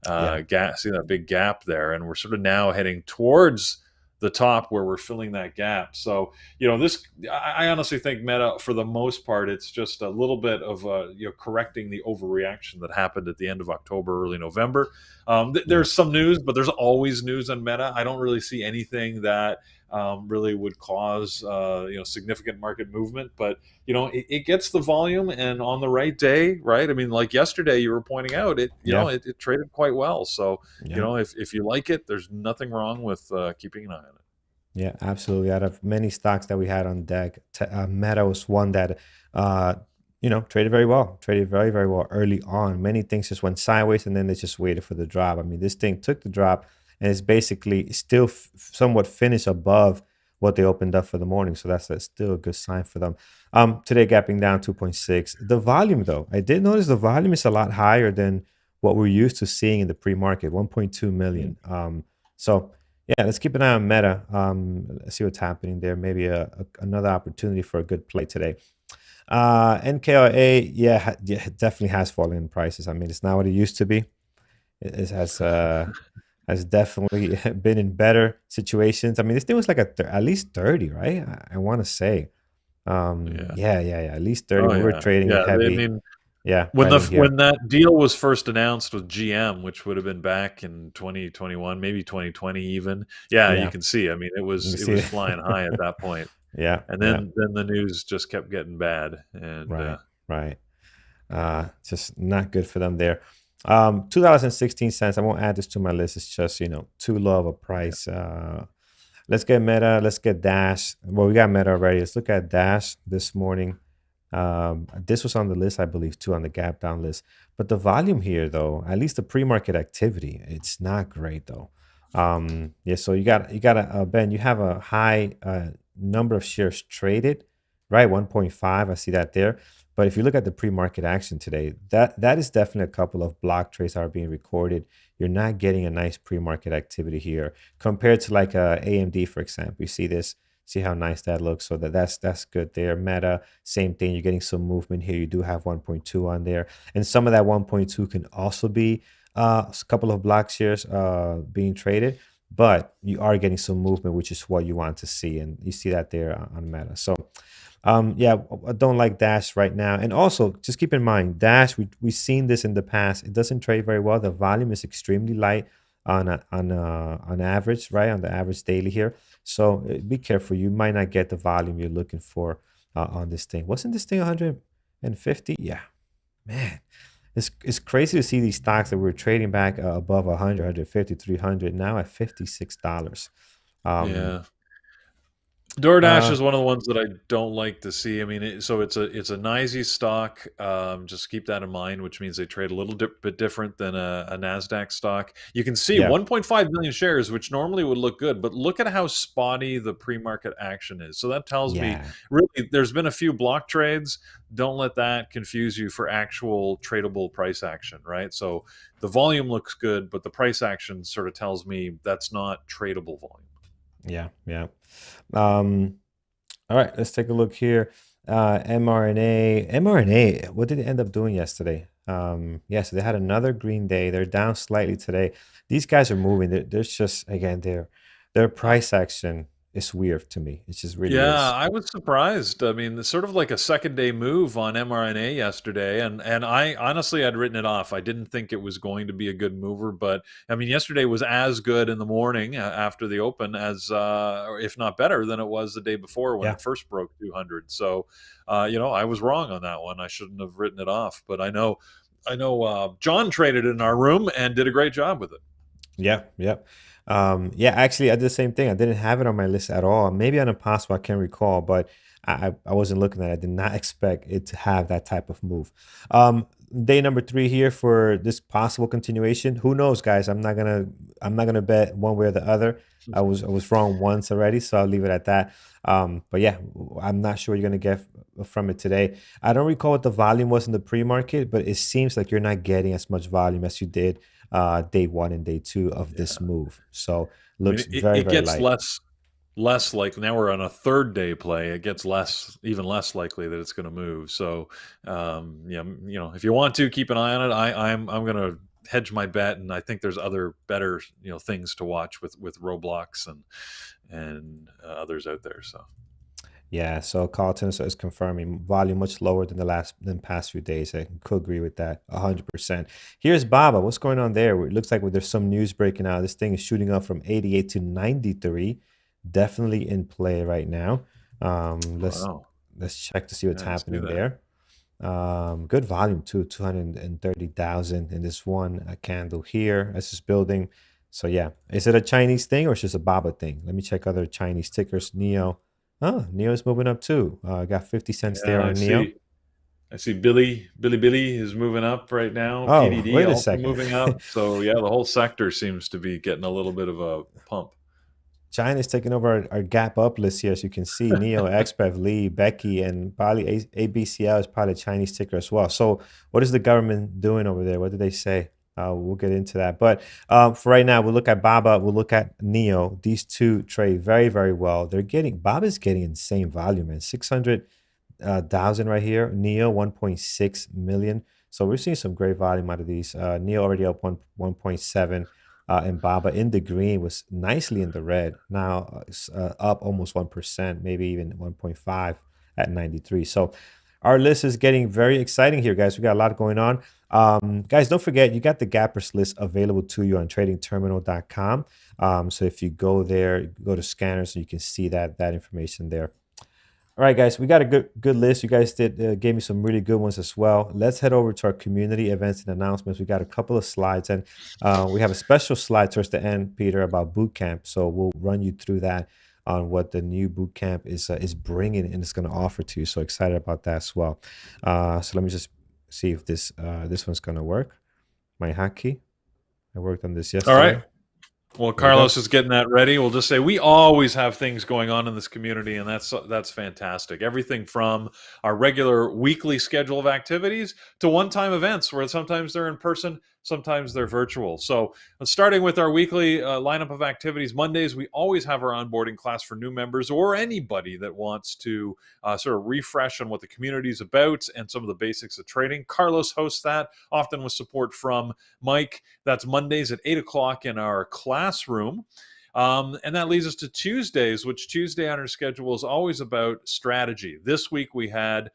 Yeah, see that big gap there, and we're sort of now heading towards the top where we're filling that gap. So, you know, this I honestly think Meta, for the most part, it's just a little bit of correcting the overreaction that happened at the end of October, early November. yeah, There's some news, but there's always news on Meta. I don't really see anything that really would cause significant market movement. But you know, it gets the volume, and on the right day, right? I mean, like yesterday, you were pointing out, yeah, it traded quite well. So you yeah. know, if you like it, there's nothing wrong with keeping an eye on it. Yeah, absolutely. Out of many stocks that we had on deck, Meta was one that, uh, traded very well, traded very, very well early on. Many things just went sideways and then they just waited for the drop. I mean, this thing took the drop and it's basically still somewhat finished above what they opened up for the morning. So that's still a good sign for them. Today gapping down 2.6. The volume, though, I did notice the volume is a lot higher than what we're used to seeing in the pre-market, 1.2 million. So yeah, let's keep an eye on Meta. Let's see what's happening there. Maybe another opportunity for a good play today. NKRA, yeah, it definitely has fallen in prices. I mean, it's not what it used to be. It has definitely been in better situations. I mean, this thing was like at least 30, right? I want to say. Yeah. Yeah, at least 30. Oh We were yeah. trading it Yeah. I heavy. mean, Yeah, right in here. when that deal was first announced with GM, which would have been back in 2021, maybe 2020 even. Yeah, you Yeah, can see. I mean, you it see was it. flying high at that point. Yeah, And yeah, then the news just kept getting bad. And right, right. Just not good for them there. $2.16. I won't add this to my list. It's just, too low of a price. Let's get Meta. Let's get Dash. Well, we got Meta already. Let's look at Dash this morning. This was on the list, I believe, too, on the gap down list. But the volume here, though, at least the pre-market activity, it's not great though. Yeah, so you got Ben, you have a high number of shares traded, right? 1.5. I see that there. But if you look at the pre-market action today, that is definitely a couple of block trades are being recorded. You're not getting a nice pre-market activity here compared to like AMD, for example. You see this, see how nice that looks. So that's good there. Meta, same thing. You're getting some movement here. You do have 1.2 on there, and some of that 1.2 can also be a couple of block shares being traded. But you are getting some movement, which is what you want to see, and you see that there on Meta. So yeah, I don't like Dash right now. And also, just keep in mind, Dash, we've seen this in the past. It doesn't trade very well. The volume is extremely light on average, right? On the average daily here. So be careful. You might not get the volume you're looking for on this thing. Wasn't this thing 150? Yeah, man. It's crazy to see these stocks that we're trading back above 100, 150, 300, now at $56. Um, yeah. DoorDash uh, is one of the ones that I don't like to see. I mean, so it's a NYSE stock. Just keep that in mind, which means they trade a little bit different than a Nasdaq stock. You can see yeah, 1.5 million shares, which normally would look good, but look at how spotty the pre-market action is. So that tells me yeah. really there's been a few block trades. Don't let that confuse you for actual tradable price action, right? So the volume looks good, but the price action sort of tells me that's not tradable volume. Yeah, yeah. Um, all right, let's take a look here. mRNA. What did it end up doing yesterday? Yeah, so they had another green day. They're down slightly today. These guys are moving. There's just again their price action is weird to me. It just really Yeah, is. I was surprised. I mean, it's sort of like a second day move on mRNA yesterday, and I honestly had written it off. I didn't think it was going to be a good mover, but I mean, yesterday was as good in the morning after the open as, or if not better than it was the day before when Yeah, it first broke 200. So, I was wrong on that one. I shouldn't have written it off, but I know, John traded it in our room and did a great job with it. yeah, yeah. Yeah, actually, I did the same thing. I didn't have it on my list at all. Maybe on a possible, I can't recall, but I wasn't looking at it. I did not expect it to have that type of move. day number 3 here for this possible continuation. Who knows, guys? I'm not gonna bet one way or the other. I was wrong once already, so I'll leave it at that. But yeah, I'm not sure what you're gonna get from it today. I don't recall what the volume was in the pre-market, but it seems like you're not getting as much volume as you did day 1 and day 2 of this move. So I mean, looks very, it very gets light. less like now we're on a third day play. It gets even less likely that it's going to move. So, yeah, if you want to keep an eye on it, I'm going to hedge my bet, and I think there's other better things to watch with Roblox and others out there. So. Yeah, so Carlton is confirming volume much lower than past few days. I could agree with that 100%. Here's Baba. What's going on there? It looks like there's some news breaking out. This thing is shooting up from 88 to 93. Definitely in play right now. Let's check to see what's happening there. Good volume too, 230,000 in this one candle here. This is building. So yeah, is it a Chinese thing or it's just a Baba thing? Let me check other Chinese tickers. NEO. Oh, NEO is moving up too. Got 50 cents there on NEO. I see Billy is moving up right now. Oh, PDD wait a also second. moving up. So yeah, the whole sector seems to be getting a little bit of a pump. China's taking over our gap up list here, as you can see. NEO, XPEV, Lee, Becky, and probably ABCL is probably a Chinese ticker as well. So what is the government doing over there? What did they say? We'll get into that. But for right now, we'll look at Baba. We'll look at NEO. These two trade very, very well. Baba's getting insane volume, man. 600,000 right here. NEO, 1.6 million. So we're seeing some great volume out of these. NEO already up 1.7. And Baba in the green was nicely in the red. Now up almost 1%, maybe even 1.5 at 93. So our list is getting very exciting here, guys. We got a lot going on. Guys, don't forget, you got the gappers list available to you on tradingterminal.com. So if you go there, go to scanners, you can see that information there. All right, guys, we got a good list. You guys gave me some really good ones as well. Let's head over to our community events and announcements. We got a couple of slides, and we have a special slide towards the end, Peter, about Bootcamp. So we'll run you through that on what the new Bootcamp is bringing and it's going to offer to you. So excited about that as well. So let me just see if this one's going to work. My hotkey. I worked on this yesterday. All right. Well, Carlos is getting that ready. We'll just say we always have things going on in this community, and that's fantastic. Everything from our regular weekly schedule of activities to one-time events where sometimes they're in person, sometimes they're virtual. So starting with our weekly lineup of activities, Mondays, we always have our onboarding class for new members or anybody that wants to sort of refresh on what the community is about and some of the basics of trading. Carlos hosts that, often with support from Mike. That's Mondays at 8 o'clock in our classroom. And that leads us to Tuesdays, which Tuesday on our schedule is always about strategy. This week we had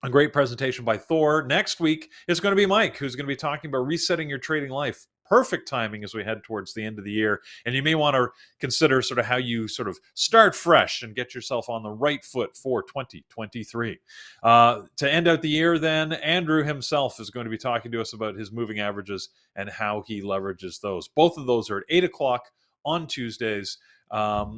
a great presentation by Thor. Next week is going to be Mike, who's going to be talking about resetting your trading life. Perfect timing as we head towards the end of the year. And you may want to consider sort of how you sort of start fresh and get yourself on the right foot for 2023. To end out the year, then, Andrew himself is going to be talking to us about his moving averages and how he leverages those. Both of those are at 8 o'clock on Tuesdays,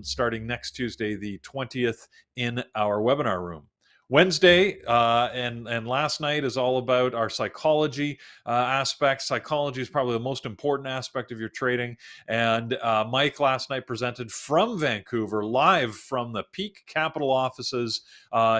starting next Tuesday, the 20th, in our webinar room. Wednesday and last night is all about our psychology aspects. Psychology is probably the most important aspect of your trading. And Mike last night presented from Vancouver, live from the Peak Capital offices,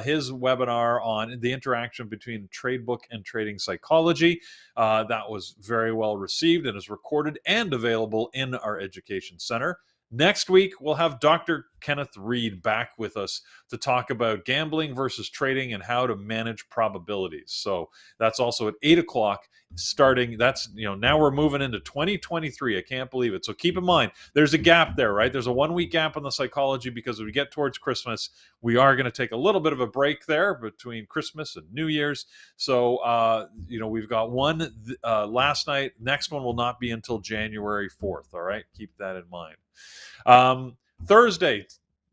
his webinar on the interaction between trade book and trading psychology. That was very well received and is recorded and available in our education center. Next week, we'll have Dr. Kenneth Reed back with us to talk about gambling versus trading and how to manage probabilities. So that's also at 8 o'clock starting. That's, now we're moving into 2023. I can't believe it. So keep in mind, there's a gap there, right? There's a 1 week gap on the psychology because as we get towards Christmas, we are going to take a little bit of a break there between Christmas and New Year's. So, we've got one last night. Next one will not be until January 4th. All right. Keep that in mind. Thursday,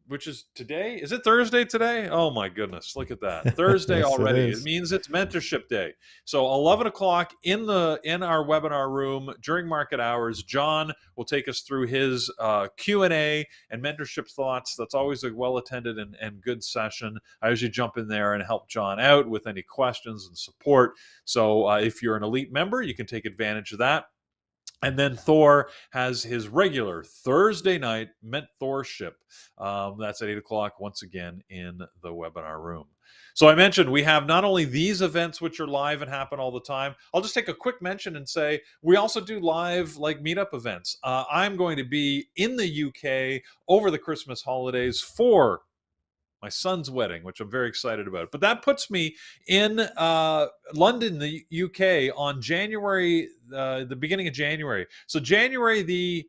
which is today. Is it Thursday today? Oh my goodness, look at that. Thursday Yes, it already. It is. means it's mentorship day. So 11 o'clock in our webinar room during market hours, John will take us through his Q&A and mentorship thoughts. That's always a well-attended and good session. I usually jump in there and help John out with any questions and support. So if you're an elite member, you can take advantage of that. And then Thor has his regular Thursday night mentorship. That's at 8 o'clock, once again, in the webinar room. So I mentioned we have not only these events, which are live and happen all the time. I'll just take a quick mention and say we also do live like meetup events. I'm going to be in the UK over the Christmas holidays for my son's wedding, which I'm very excited about. But that puts me in London, the UK, on January, the beginning of January. So January the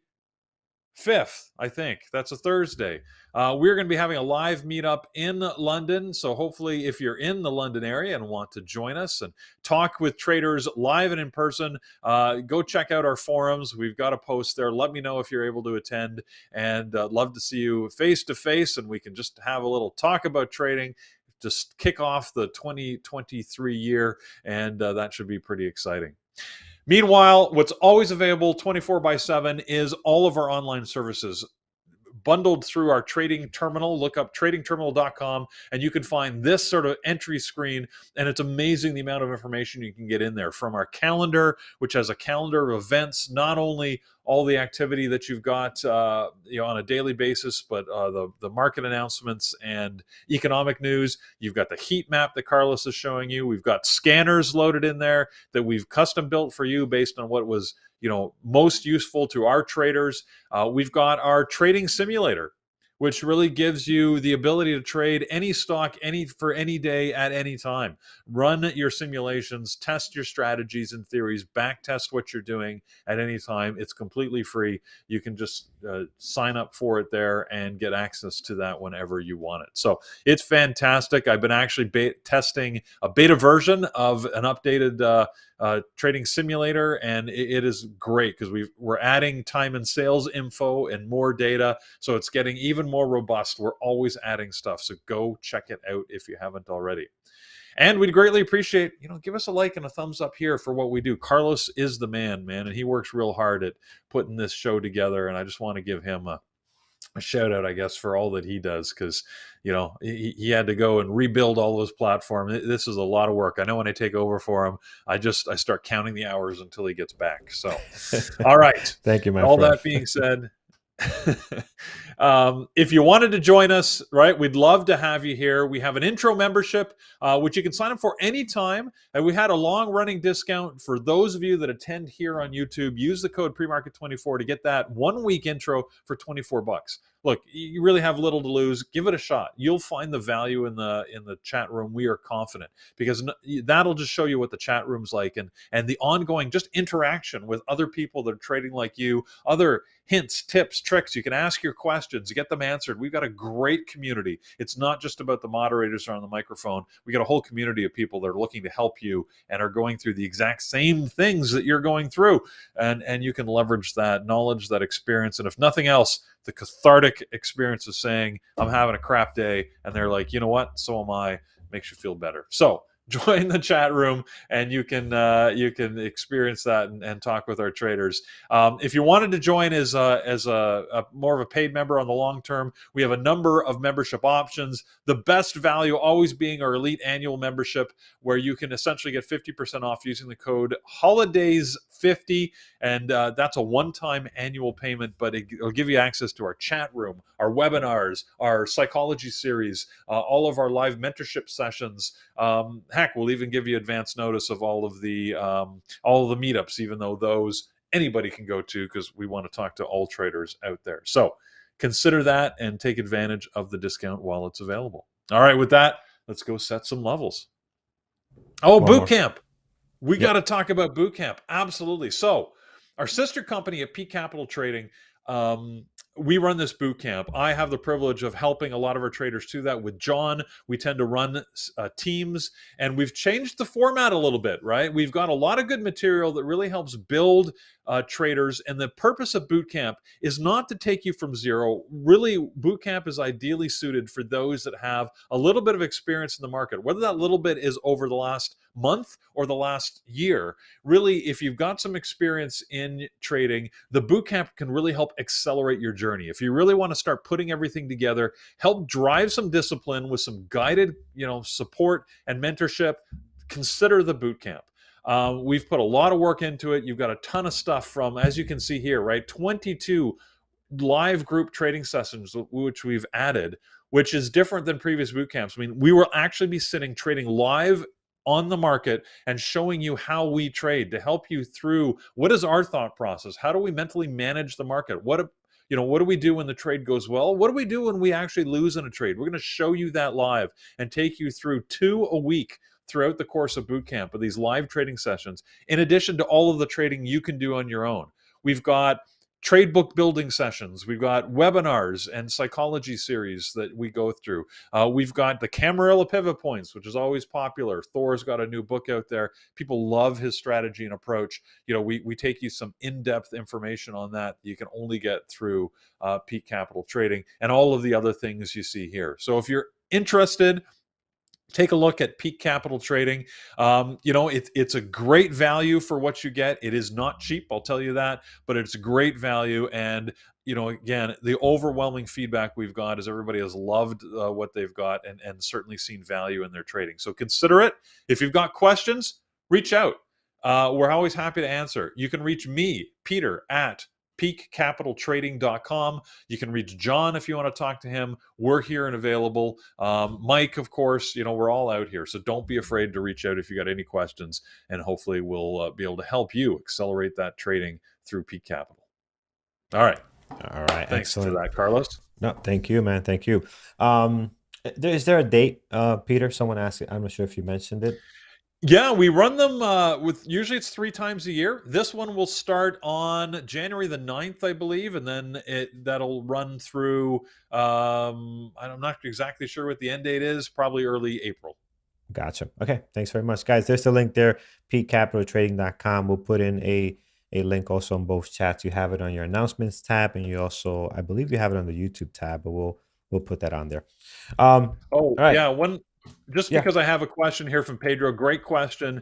5th, I think. That's a Thursday. We're going to be having a live meetup in London. So hopefully if you're in the London area and want to join us and talk with traders live and in person, go check out our forums. We've got a post there. Let me know if you're able to attend, and love to see you face to face, and we can just have a little talk about trading, just kick off the 2023 year, and that should be pretty exciting. Meanwhile, what's always available 24/7 is all of our online services bundled through our trading terminal. Look up tradingterminal.com and you can find this sort of entry screen, and it's amazing the amount of information you can get in there, from our calendar, which has a calendar of events, not only all the activity that you've got on a daily basis, but the market announcements and economic news. You've got the heat map that Carlos is showing you. We've got scanners loaded in there that we've custom built for you based on what was most useful to our traders. We've got our trading simulator, which really gives you the ability to trade any stock for any day at any time. Run your simulations, test your strategies and theories, back test what you're doing at any time. It's completely free. You can just sign up for it there and get access to that whenever you want it. So it's fantastic. I've been actually testing a beta version of an updated trading simulator, and it is great because we're adding time and sales info and more data, so it's getting even more robust. We're always adding stuff, so go check it out if you haven't already. And we'd greatly appreciate, give us a like and a thumbs up here for what we do. Carlos is the man, and he works real hard at putting this show together, and I just want to give him a shout out, I guess, for all that he does, because he had to go and rebuild all those platforms. This is a lot of work. I know when I take over for him, I start counting the hours until he gets back. So all right. Thank you, my all friend. That being said, if you wanted to join us, right, we'd love to have you here. We have an intro membership, which you can sign up for anytime. And we had a long running discount for those of you that attend here on YouTube. Use the code PreMarket24 to get that 1 week intro for $24. Look, you really have little to lose. Give it a shot. You'll find the value in the chat room. We are confident, because that'll just show you what the chat room's like, and the ongoing just interaction with other people that are trading like you, other hints, tips, tricks. You can ask your questions, get them answered. We've got a great community. It's not just about the moderators on the microphone. We got a whole community of people that are looking to help you and are going through the exact same things that you're going through. And you can leverage that knowledge, that experience, and if nothing else, the cathartic experience of saying, I'm having a crap day, and they're like, you know what? So am I. Makes you feel better. So join the chat room, and you can experience that and talk with our traders. If you wanted to join as a more of a paid member on the long term, we have a number of membership options. The best value always being our elite annual membership, where you can essentially get 50% off using the code HOLIDAYS50, and that's a one-time annual payment, but it'll give you access to our chat room, our webinars, our psychology series, all of our live mentorship sessions. Heck, we'll even give you advance notice of all of the meetups, even though those anybody can go to, because we want to talk to all traders out there. So consider that and take advantage of the discount while it's available. All right, with that, let's go set some levels. Oh, Bootcamp. We got to talk about Bootcamp. Absolutely. So our sister company at P Capital Trading, we run this boot camp. I have the privilege of helping a lot of our traders to that with John. We tend to run teams, and we've changed the format a little bit, right? We've got a lot of good material that really helps build traders. And the purpose of boot camp is not to take you from zero. Really, boot camp is ideally suited for those that have a little bit of experience in the market, whether that little bit is over the last month or the last year. Really, if you've got some experience in trading, the bootcamp can really help accelerate your journey. If you really want to start putting everything together, help drive some discipline with some guided, support and mentorship, consider the bootcamp. We've put a lot of work into it. You've got a ton of stuff from, as you can see here, right? 22 live group trading sessions, which we've added, which is different than previous boot camps. I mean, we will actually be sitting trading live on the market and showing you how we trade to help you through what is our thought process. How do we mentally manage the market? What do we do when the trade goes well? What do we do when we actually lose in a trade? We're going to show you that live and take you through 2 a week throughout the course of bootcamp of these live trading sessions, in addition to all of the trading you can do on your own. We've got trade book building sessions. We've got webinars and psychology series that we go through. We've got the Camarilla pivot points, which is always popular. Thor's got a new book out there. People love his strategy and approach. We take you some in-depth information on that you can only get through Peak Capital Trading and all of the other things you see here. So if you're interested, take a look at Peak Capital Trading. It's a great value for what you get. It is not cheap, I'll tell you that, but it's great value. And again, the overwhelming feedback we've got is everybody has loved what they've got and certainly seen value in their trading. So consider it. If you've got questions, reach out. We're always happy to answer. You can reach me, Peter, at peakcapitaltrading.com. You can reach John if you want to talk to him. We're here and available. Mike, of course, we're all out here. So don't be afraid to reach out if you got any questions, and hopefully we'll be able to help you accelerate that trading through Peak Capital. All right. Thanks Excellent. for that, Carlos. No, thank you, man. Thank you. Is there a date, Peter? Someone asked it. I'm not sure if you mentioned it. Yeah, we run them usually it's 3 times a year. This one will start on January the 9th, I believe, and then that'll run through, I'm not exactly sure what the end date is, probably early April. Gotcha. Okay, thanks very much, guys. There's the link there, peakcapitaltrading.com. We'll put in a link also on both chats. You have it on your announcements tab, and you also, I believe you have it on the YouTube tab, but we'll put that on there. All right. Yeah, Yeah. because I have a question here from Pedro. Great question.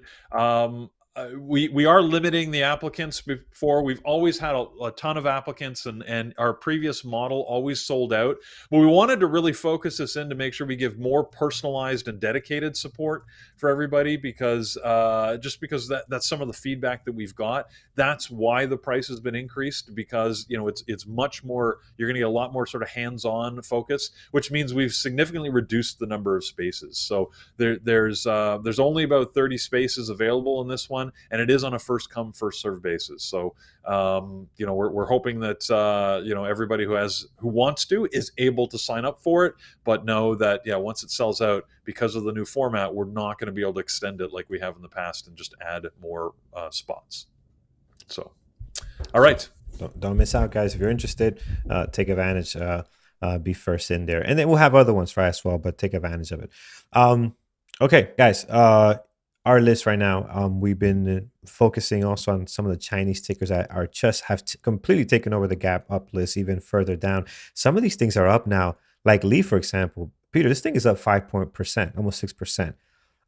We are limiting the applicants before. We've always had a ton of applicants, and our previous model always sold out. But we wanted to really focus this in to make sure we give more personalized and dedicated support for everybody, because that's some of the feedback that we've got. That's why the price has been increased, because it's much more. You're going to get a lot more sort of hands-on focus, which means we've significantly reduced the number of spaces. So there's only about 30 spaces available in this one, and it is on a first come first serve basis. So we're hoping that everybody who wants to is able to sign up for it, but know that once it sells out, because of the new format, we're not going to be able to extend it like we have in the past and just add more spots. So, all right. Don't miss out, guys. If you're interested, take advantage. Be first in there, and then we'll have other ones right as well. But take advantage of it. Okay, guys. Our list right now. We've been focusing also on some of the Chinese tickers that are have completely taken over the gap up list, even further down. Some of these things are up now, like Lee, for example. Peter, this thing is up 5%, almost 6%.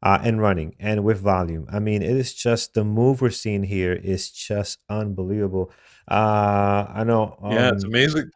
And running and with volume. I mean, it is just the move we're seeing here is just unbelievable. I know. Yeah, it's amazing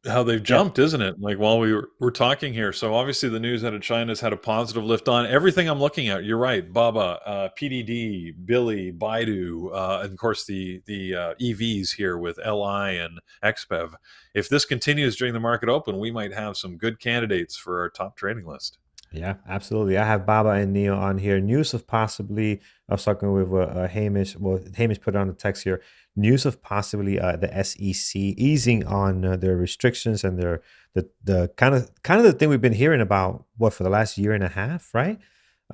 how they've jumped, isn't it? Like while we're talking here. So obviously the news out of China has had a positive lift on everything I'm looking at. You're right, Baba, PDD, Billy, Baidu, and of course the EVs here with LI and XPEV. If this continues during the market open, we might have some good candidates for our top trading list. Yeah, absolutely. I have Baba and Neo on here. News of possibly, I was talking with Hamish. Well, Hamish put it on the text here. News of possibly the SEC easing on their restrictions and the kind of the thing we've been hearing about for the last year and a half, right?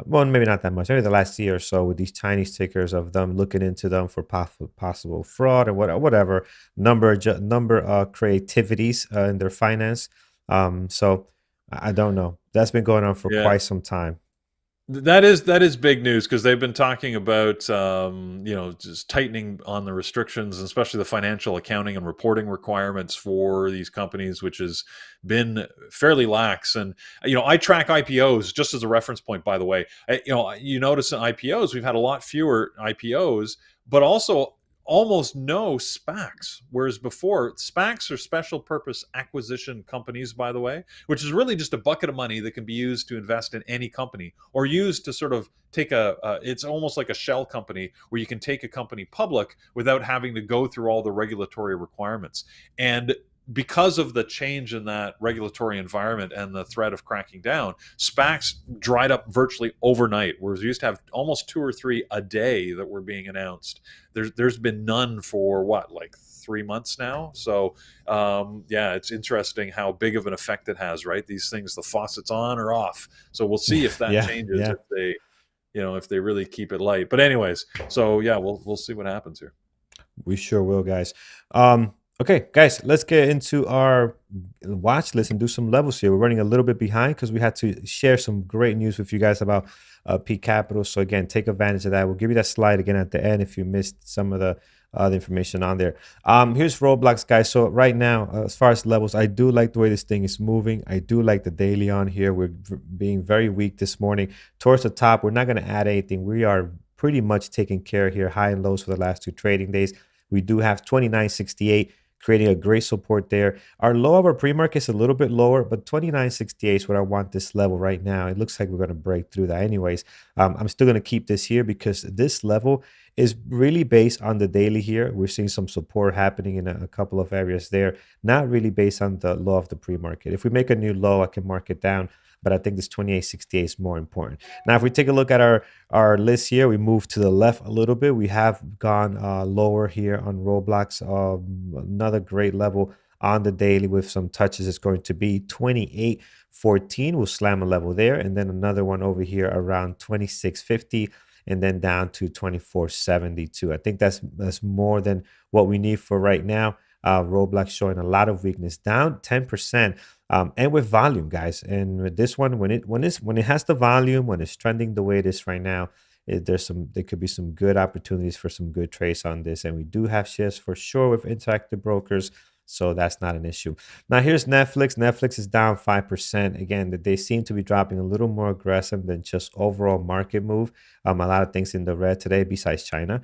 well, maybe not that much, maybe the last year or so, with these Chinese tickers of them looking into them for possible fraud or whatever number creativities in their finance. So I don't know. That's been going on for Yeah. quite some time. That is big news because they've been talking about just tightening on the restrictions, and especially the financial accounting and reporting requirements for these companies, which has been fairly lax. And I track IPOs just as a reference point. By the way, you notice in IPOs we've had a lot fewer IPOs, but also almost no SPACs. Whereas before, SPACs are special purpose acquisition companies, by the way, which is really just a bucket of money that can be used to invest in any company, or used to sort of take it's almost like a shell company where you can take a company public without having to go through all the regulatory requirements. And because of the change in that regulatory environment and the threat of cracking down, SPACs dried up virtually overnight, whereas we used to have almost 2 or 3 a day that were being announced. There's been none for what, like 3 months now. So yeah, it's interesting how big of an effect it has, right? These things, the faucet's on or off. So we'll see if that Yeah, changes, yeah. if they really keep it light. But anyways, so yeah, we'll see what happens here. We sure will, guys. Okay, guys, let's get into our watch list and do some levels here. We're running a little bit behind because we had to share some great news with you guys about P Capital. So again, take advantage of that. We'll give you that slide again at the end if you missed some of the information on there. Here's Roblox, guys. So right now, as far as levels, I do like the way this thing is moving. I do like the daily on here. We're being very weak this morning. Towards the top, we're not going to add anything. We are pretty much taking care here, high and lows for the last 2 trading days. We do have 29.68 creating a great support there. Our low of our pre-market is a little bit lower, but 29.68 is what I want this level right now. It looks like we're going to break through that anyways. I'm still going to keep this here because this level is really based on the daily here. We're seeing some support happening in a couple of areas there, not really based on the low of the pre-market. If we make a new low, I can mark it down, but I think this 28.68 is more important. Now, if we take a look at our list here, we move to the left a little bit. We have gone lower here on Roblox. Another great level on the daily with some touches is going to be 28.14. We'll slam a level there, and then another one over here around 26.50, and then down to 24.72. I think that's more than what we need for right now. Roblox showing a lot of weakness, down 10%, and with volume, guys. And with this one, when it has the volume, when it's trending the way it is right now, there could be some good opportunities for some good trades on this. And we do have shares for sure with Interactive Brokers, so that's not an issue. Now here's Netflix. Netflix is down 5%. Again, they seem to be dropping a little more aggressive than just overall market move. A lot of things in the red today besides China,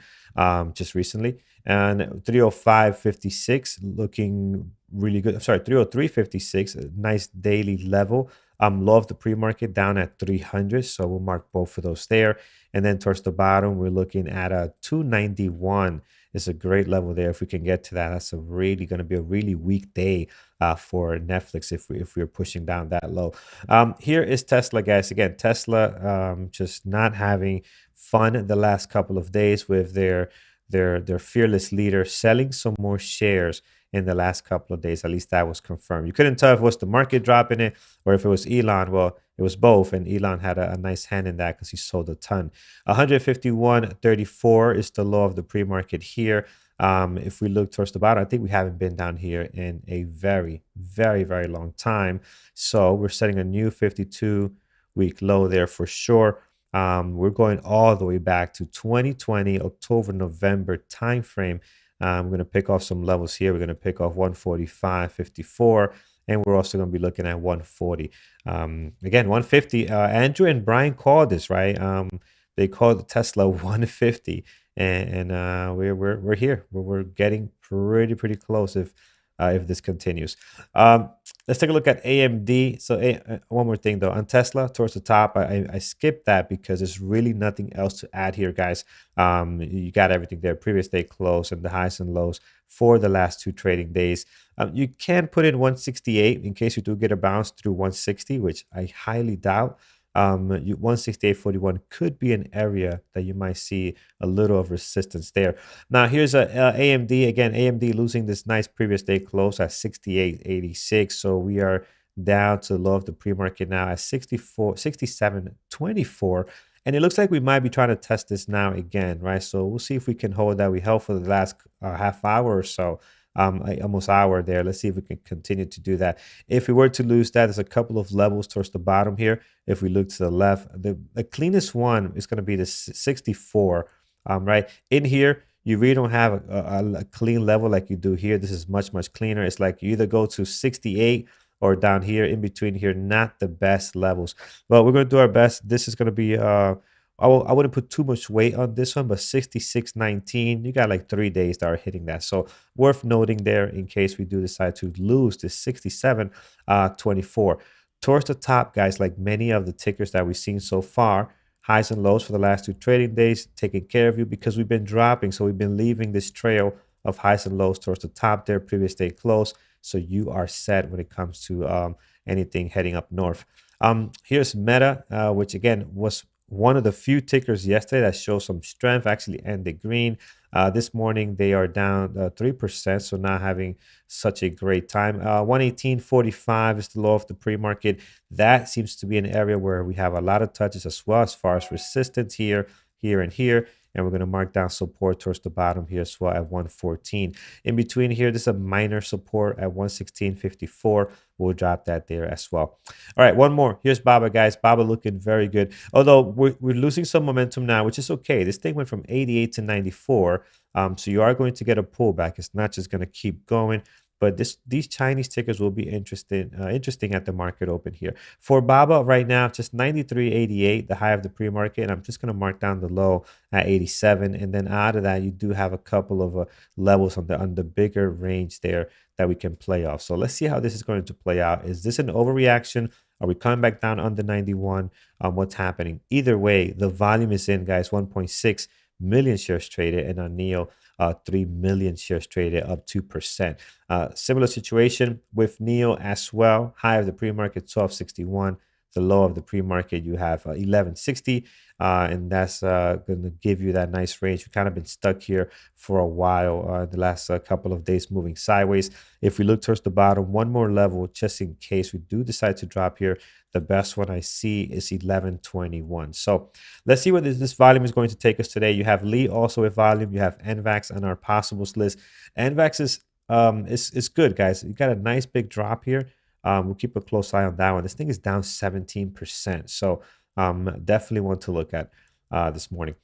just recently. And 305.56 looking really good. Sorry, 303.56, a nice daily level. Low of the pre-market down at 300, so we'll mark both of those there. And then towards the bottom, we're looking at a 291. It's a great level there. If we can get to that, that's going to be a really weak day for Netflix if we're pushing down that low. Here is Tesla, guys. Again, Tesla just not having fun the last couple of days with their fearless leader selling some more shares in the last couple of days. At least that was confirmed. You couldn't tell if it was the market dropping it or if it was Elon. Well, it was both, and Elon had a nice hand in that because he sold a ton. 151.34 is the low of the pre-market here. If we look towards the bottom, I think we haven't been down here in a very, very, very long time. So we're setting a new 52-week low there for sure. We're going all the way back to 2020, October, November timeframe. I'm going to pick off some levels here. We're going to pick off 145.54, and we're also going to be looking at 140. Again, 150. Andrew and Brian called this, right? They called Tesla 150, and we're here. We're getting pretty close if this continues. Let's take a look at AMD. So one more thing though, on Tesla towards the top, I skipped that because there's really nothing else to add here, guys. You got everything there. Previous day close and the highs and lows for the last 2 trading days. You can put in 168 in case you do get a bounce through 160, which I highly doubt. 168.41 could be an area that you might see a little of resistance there. Now here's AMD. Again, AMD losing this nice previous day close at 68.86, so we are down to the low of the pre-market now at 67.24. And it looks like we might be trying to test this now again, right? So we'll see if we can hold that. We held for the last half hour or so, almost hour there. Let's see if we can continue to do that. If we were to lose that, there's a couple of levels towards the bottom here. If we look to the left, the cleanest one is going to be the 64, right? In here, you really don't have a clean level like you do here. This is much, much cleaner. It's like you either go to 68 or down here in between here, not the best levels. But we're going to do our best. This is going to be, I wouldn't put too much weight on this one, but 66.19, you got like 3 days that are hitting that. So worth noting there in case we do decide to lose this 67.24. Towards the top, guys, like many of the tickers that we've seen so far, highs and lows for the last 2 trading days, taking care of you because we've been dropping. So we've been leaving this trail of highs and lows towards the top there, previous day close. So you are set when it comes to anything heading up north. Here's Meta, which again was one of the few tickers yesterday that showed some strength, actually ended green. This morning they are down 3%, so not having such a great time. 118.45 is the low of the pre-market. That seems to be an area where we have a lot of touches as well as far as resistance here, and here. And we're going to mark down support towards the bottom here as well at 114. In between here, this is a minor support at 116.54. We'll drop that there as well. All right, one more. Here's Baba, guys. Baba looking very good. Although we're losing some momentum now, which is okay. This thing went from 88 to 94. So you are going to get a pullback. It's not just going to keep going. But these Chinese tickers will be interesting at the market open here. For Baba right now, just 93.88, the high of the pre-market. And I'm just going to mark down the low at 87. And then out of that, you do have a couple of levels on the bigger range there that we can play off. So let's see how this is going to play out. Is this an overreaction? Are we coming back down under 91? What's happening? Either way, the volume is in, guys. 1.6 million shares traded, and on NEO, 3 million shares traded, up 2%. Similar situation with NEO as well. High of the pre-market, 1261. The low of the pre-market, you have 1160. And that's going to give you that nice range. We've kind of been stuck here for a while the last couple of days, moving sideways. If we look towards the bottom, one more level, just in case we do decide to drop here. The best one I see is 1121. So let's see what this volume is going to take us today. You have Lee also with volume. You have NVAX on our possibles list. NVAX is good, guys. You got a nice big drop here. We'll keep a close eye on that one. This thing is down 17%. So definitely want to look at this morning.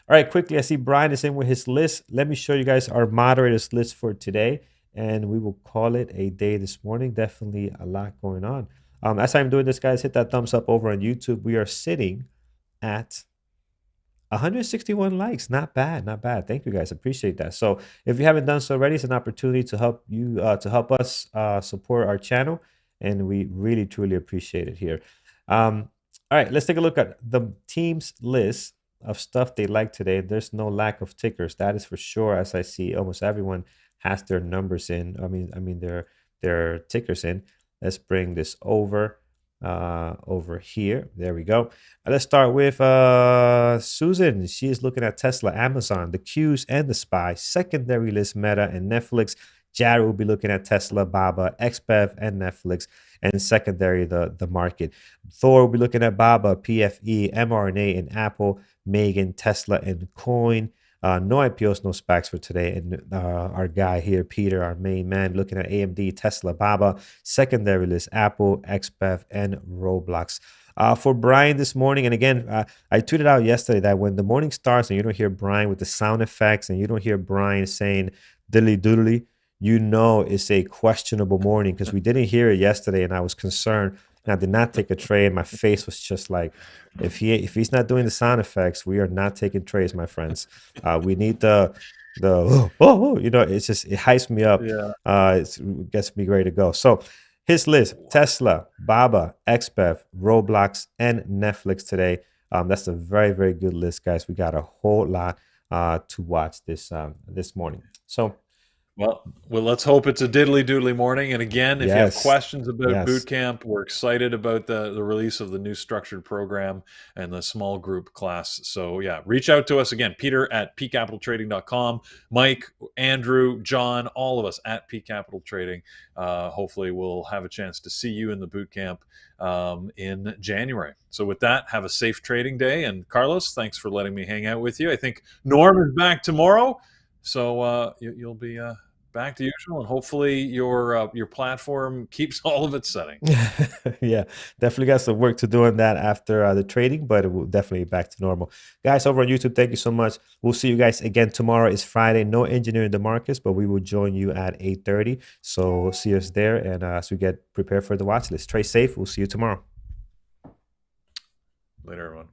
All right, quickly, I see Brian is in with his list. Let me show you guys our moderators list for today, and we will call it a day this morning. Definitely a lot going on. As I'm doing this, guys, hit that thumbs up over on YouTube. We are sitting at 161 likes. Not bad, not bad. Thank you, guys. Appreciate that. So if you haven't done so already, it's an opportunity to help you to help us support our channel, and we really truly appreciate it here. All right, let's take a look at the team's list of stuff they like today. There's no lack of tickers, that is for sure. As I see, almost everyone has their numbers in. I mean their tickers in. Let's bring this over here. There we go. Let's start with Susan. She is looking at Tesla, Amazon, the Qs, and the SPY. Secondary list, Meta and Netflix. Jared will be looking at Tesla, Baba, XBEV, and Netflix. And secondary, the market. Thor will be looking at Baba, PFE, mRNA, and Apple. Megan, Tesla, and Coin. No IPOs, no SPACs for today. And our guy here, Peter, our main man, looking at AMD, Tesla, Baba. Secondary list, Apple, XBEV, and Roblox. For Brian this morning, and again, I tweeted out yesterday that when the morning starts and you don't hear Brian with the sound effects and you don't hear Brian saying diddly doodly, you know it's a questionable morning, because we didn't hear it yesterday and I was concerned. And I did not take a trade. My face was just like, if he's not doing the sound effects, we are not taking trades, my friends. We need the you know, it's just, it hypes me up. Yeah. It gets me ready to go. So his list: Tesla, Baba, XBEV, Roblox, and Netflix today. That's a very, very good list, guys. We got a whole lot to watch this morning. So Well, let's hope it's a diddly doodly morning. And again, if you have Yes. questions about Yes. Bootcamp, we're excited about the release of the new structured program and the small group class. So yeah, reach out to us again, Peter at pcapitaltrading.com, Mike, Andrew, John, all of us at pcapitaltrading. Hopefully we'll have a chance to see you in the Bootcamp in January. So with that, have a safe trading day. And Carlos, thanks for letting me hang out with you. I think Norm is back tomorrow. So you'll be back to usual, and hopefully your platform keeps all of its settings. Yeah, definitely got some work to do on that after the trading, but it will definitely back to normal. Guys over on YouTube, thank you so much. We'll see you guys again tomorrow. It's Friday, no engineering the markets, but we will join you at 8:30. So see us there, and as we get prepared for the watch list. Trade safe. We'll see you tomorrow. Later, everyone.